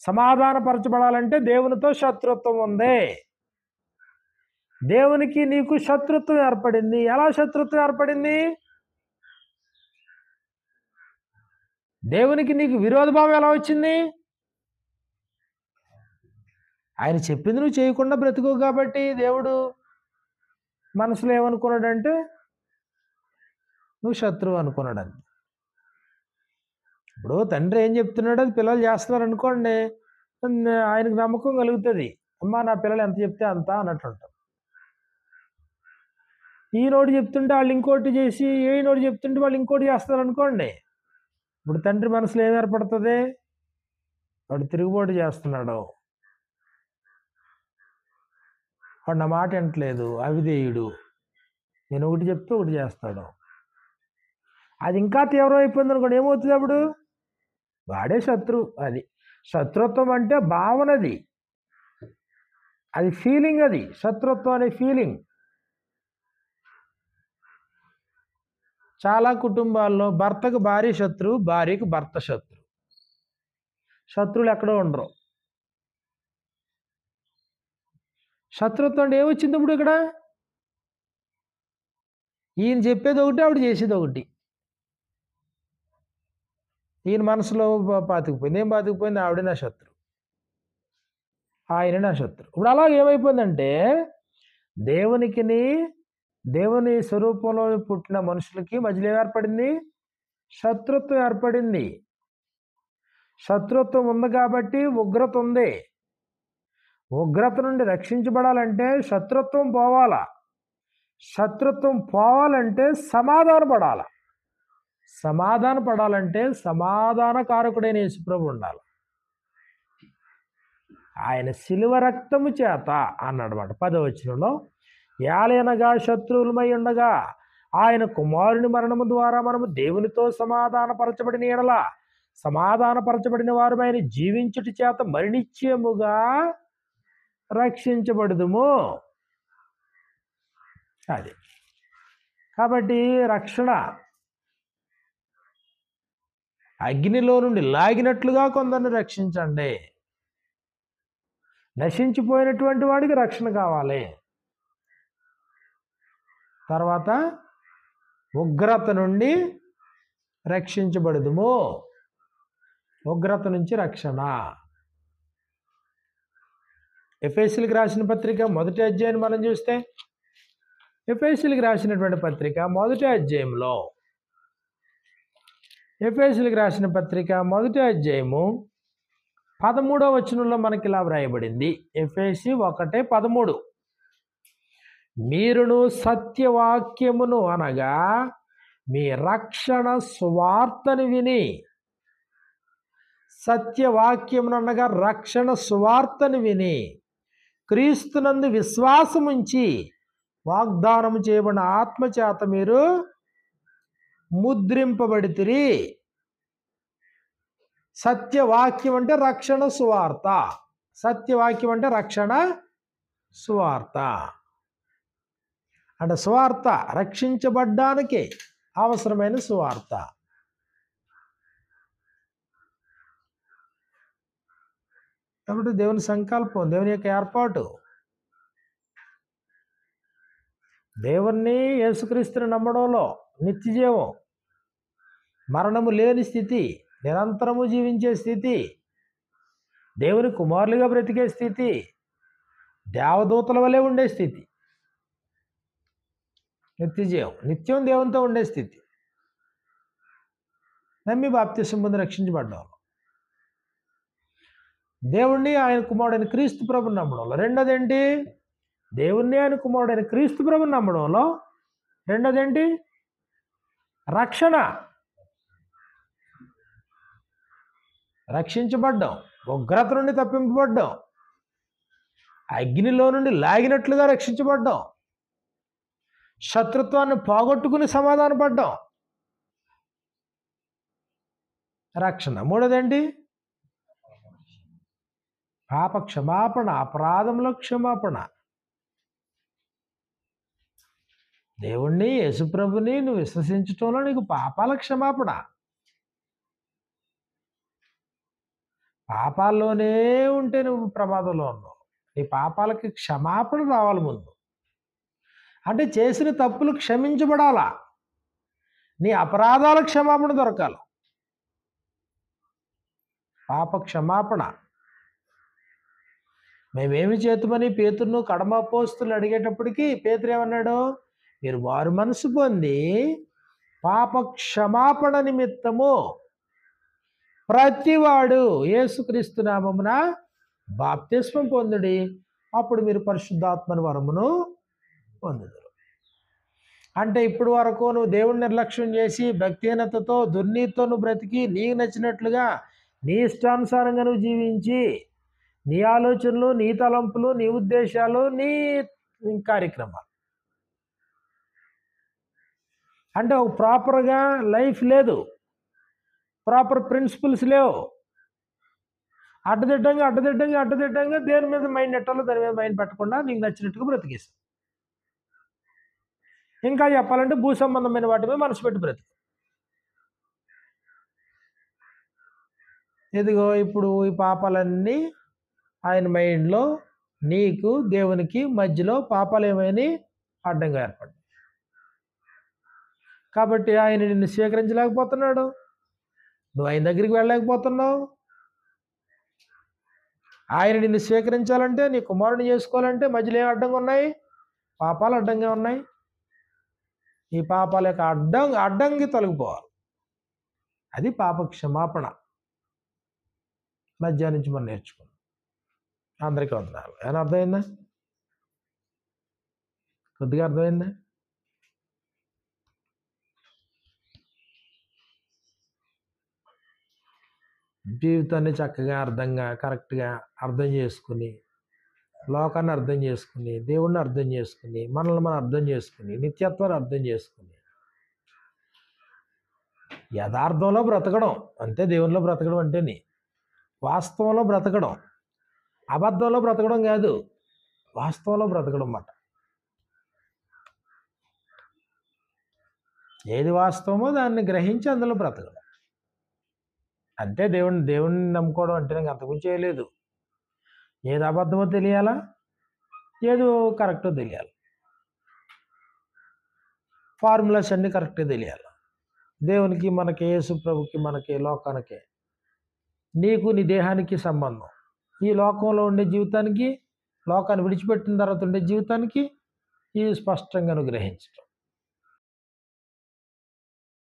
సమాధానపరచబడాలంటే దేవునితో శత్రుత్వం ఉంది. దేవునికి నీకు శత్రుత్వం ఏర్పడింది. ఎలా శత్రుత్వం ఏర్పడింది? దేవునికి నీకు విరోధభావం ఎలా వచ్చింది? ఆయన చెప్పింది నువ్వు చేయకుండా బ్రతుకు కాబట్టి దేవుడు మనసులో ఏమనుకున్నాడంటే నువ్వు శత్రువు అనుకున్నాడు. ఇప్పుడు తండ్రి ఏం చెప్తున్నాడో అది పిల్లలు చేస్తున్నారు అనుకోండి, ఆయనకు నమ్మకం కలుగుతుంది. అమ్మా నా పిల్లలు ఎంత చెప్తే అంత అన్నట్టు ఉంటాం. ఈ నోటి చెప్తుంటే వాళ్ళు ఇంకోటి చేసి, ఏ నోటి చెప్తుంటే వాళ్ళు ఇంకోటి చేస్తారు అనుకోండి, ఇప్పుడు తండ్రి మనసులో ఏం ఏర్పడుతుంది? వాడు తిరుగుబాటు చేస్తున్నాడు, వాడు నా మాట వినట్లేదు, అవిధేయుడు, నేను ఒకటి చెప్తే ఒకటి చేస్తాడు. అది ఇంకా తీవ్రం అయిపోయింది అనుకోండి, ఏమవుతుంది అప్పుడు? వాడే శత్రువు. అది శత్రుత్వం అంటే భావనది, అది ఫీలింగ్. అది శత్రుత్వం అనే ఫీలింగ్. చాలా కుటుంబాల్లో భర్తకు భార్య శత్రువు, భార్యకు భర్త శత్రువు. శత్రువులు ఎక్కడో ఉండరు. శత్రుత్వం అంటే ఏమొచ్చింది ఇప్పుడు ఇక్కడ? ఈయన చెప్పేది ఒకటి, ఆవిడ చేసేది ఒకటి. ఈయన మనసులో పాతుకుపోయింది. ఏం పాతుకుపోయింది? ఆవిడ నా శత్రువు, ఆయన నా శత్రువు. ఇప్పుడు అలా ఏమైపోయిందంటే దేవుని స్వరూపంలో పుట్టిన మనుషులకి మధ్యలో ఏర్పడింది? శత్రుత్వం ఏర్పడింది. శత్రుత్వం ఉంది కాబట్టి ఉగ్రత ఉంది. ఉగ్రత నుండి రక్షించబడాలంటే శత్రుత్వం పోవాలా. శత్రుత్వం పోవాలంటే సమాధాన పడాలంటే సమాధానకారకుడైన యేసుప్రభు ఉండాలి. ఆయన శిలువ రక్తము చేత అన్నాడన్నమాట 10వ వచనంలో, ఏలయనగా శత్రువులమై ఉండగా ఆయన కుమారుని మరణము ద్వారా మనము దేవునితో సమాధానపరచబడిన ఎడల సమాధానపరచబడిన వారు ఆయన జీవించుట చేత మరి నిశ్చయముగా రక్షించబడుదుము. అది కాబట్టి రక్షణ అగ్నిలో నుండి లాగినట్లుగా కొందరిని రక్షించండి. నశించిపోయినటువంటి వాడికి రక్షణ కావాలి. తర్వాత ఉగ్రత నుండి రక్షించబడుదుము. ఉగ్రత నుంచి రక్షణ. ఎఫెసీయులకు రాసిన పత్రిక 1వ అధ్యాయాన్ని మనం చూస్తే, ఎఫెసీయులకు రాసినటువంటి పత్రిక 1వ అధ్యాయంలో, ఎఫెసీయులకు రాసిన పత్రిక 1వ అధ్యాయము 13వ వచనంలో మనకి ఇలా వ్రాయబడింది. ఎఫెసీ 1:13, మీరును సత్యవాక్యమును అనగా మీ రక్షణ సువార్తను విని, సత్యవాక్యమును అనగా రక్షణ సువార్తను విని క్రీస్తునందు విశ్వాసముంచి వాగ్దానము చేయబడిన ఆత్మచేత మీరు ముద్రింపబడితిరి. సత్యవాక్యం అంటే రక్షణ సువార్త. సత్యవాక్యం అంటే రక్షణ సువార్త. అంటే సువార్త రక్షించబడ్డానికి అవసరమైన సువార్త. కాబట్టి దేవుని సంకల్పం, దేవుని యొక్క ఏర్పాటు, దేవుణ్ణి యేసుక్రీస్తుని నమ్మడంలో నిత్యజీవం, మరణము లేని స్థితి, నిరంతరము జీవించే స్థితి, దేవుని కుమారులుగా బ్రతికే స్థితి, దేవదూతల వలె ఉండే స్థితి, నిత్యజీవం, నిత్యం దేవునితో ఉండే స్థితి. నమ్మి బాప్తిసం పొంది రక్షించబడ్డాం. దేవుణ్ణి ఆయన కుమారుడైన క్రీస్తు ప్రభుని నమ్మడంలో. రెండోది ఏంటి? దేవుణ్ణి ఆయన కుమారుడైన క్రీస్తు ప్రభుని నమ్మడంలో. రెండోది ఏంటి? రక్షణ. రక్షించబడ్డాం, ఉగ్రత నుండి తప్పింపబడ్డాం, అగ్నిలో నుండి లాగినట్లుగా రక్షించబడ్డాం, శత్రుత్వాన్ని పోగొట్టుకుని సమాధానపడ్డాం. రక్షణ. మూడోదేంటి? పాప క్షమాపణ, అపరాధంలో క్షమాపణ. దేవుణ్ణి, యేసుప్రభుని నువ్వు విశ్వసించటంలో నీకు పాపాల క్షమాపణ. పాపాల్లోనే ఉంటే నువ్వు ప్రమాదంలో ఉన్నావు. నీ పాపాలకి క్షమాపణ రావాలి ముందు. అంటే చేసిన తప్పులు క్షమించబడాలా, నీ అపరాధాల క్షమాపణ దొరకాలి. పాప క్షమాపణ. మేమేమి చేతుమని పేతురును కడమ అపోస్తులు అడిగేటప్పటికి పేతురు ఏమన్నాడు? మీరు మారు మనసు పొంది పాప క్షమాపణ నిమిత్తము ప్రతివాడు యేసుక్రీస్తు నామమున బాప్తిస్మం పొందుడి, అప్పుడు మీరు పరిశుద్ధాత్మని వరమును పొందుదురు. అంటే ఇప్పుడు వరకు నువ్వు దేవుని నిర్లక్ష్యం చేసి భక్తిహీనతతో దుర్నీతితో నువ్వు బ్రతికి నీకు నచ్చినట్లుగా నీ ఇష్టానుసారంగా నువ్వు జీవించి నీ ఆలోచనలు, నీ తలంపులు, నీ ఉద్దేశాలు, నీ కార్యక్రమాలు, అంటే ఒక ప్రాపర్గా లైఫ్ లేదు, ప్రాపర్ ప్రిన్సిపల్స్ లేవు. అడ్డదిడ్డంగా దేని మీద మైండ్ నెట్టాలో దాని మీద మైండ్ పెట్టకుండా నీకు నచ్చినట్టుగా బ్రతికేస్తావు. ఇంకా చెప్పాలంటే భూ సంబంధమైన వాటి మీద మనసు పెట్టి బ్రతుకు. ఇదిగో ఇప్పుడు ఈ పాపాలన్నీ ఆయన మైండ్లో నీకు దేవునికి మధ్యలో పాపాలు ఏమైనా అడ్డంగా ఏర్పడ్డాయి. కాబట్టి ఆయన నిన్ను స్వీకరించలేకపోతున్నాడు, నువ్వు ఆయన దగ్గరికి వెళ్ళలేకపోతున్నావు. ఆయన నిన్ను స్వీకరించాలంటే, నీ కుమారుని చేసుకోవాలంటే మధ్యలో ఏం అడ్డంగా ఉన్నాయి? పాపాలు అడ్డంగా ఉన్నాయి. ఈ పాపాల యొక్క అడ్డంకి తొలగిపోవాలి. అది పాప క్షమాపణ. మధ్యాహ్నం నుంచి మనం నేర్చుకున్నాం. అందరికీ వందనాలు. ఏమైనా అర్థమైందా? కొద్దిగా అర్థమైందా? జీవితాన్ని చక్కగా కరెక్ట్గా అర్థం చేసుకుని, లోకాన్ని అర్థం చేసుకుని, దేవుణ్ణి అర్థం చేసుకుని, మనల్ని మనం అర్థం చేసుకుని, నిత్యత్వాన్ని అర్థం చేసుకుని, యథార్థంలో బ్రతకడం అంతే. దేవునిలో బ్రతకడం అంటేనే వాస్తవంలో బ్రతకడం, అబద్ధంలో బ్రతకడం కాదు, వాస్తవంలో బ్రతకడం అన్నమాట. ఏది వాస్తవమో దాన్ని గ్రహించి అందులో బ్రతకడం అంతే. దేవుణ్ణి నమ్ముకోవడం అంటే నాకు అంతకుమించి చేయలేదు. ఏది అబద్ధమో తెలియాలా, ఏదో కరెక్టో తెలియాలి, ఫార్ములాస్ అన్నీ కరెక్ట్గా తెలియాలి. దేవునికి, మనకి, యేసు ప్రభుకి, మనకి, లోకానికి, నీకు నీ దేహానికి సంబంధం. ఈ లోకంలో ఉండే జీవితానికి, లోకాన్ని విడిచిపెట్టిన తర్వాత ఉండే జీవితానికి ఇది స్పష్టంగా గ్రహించడం.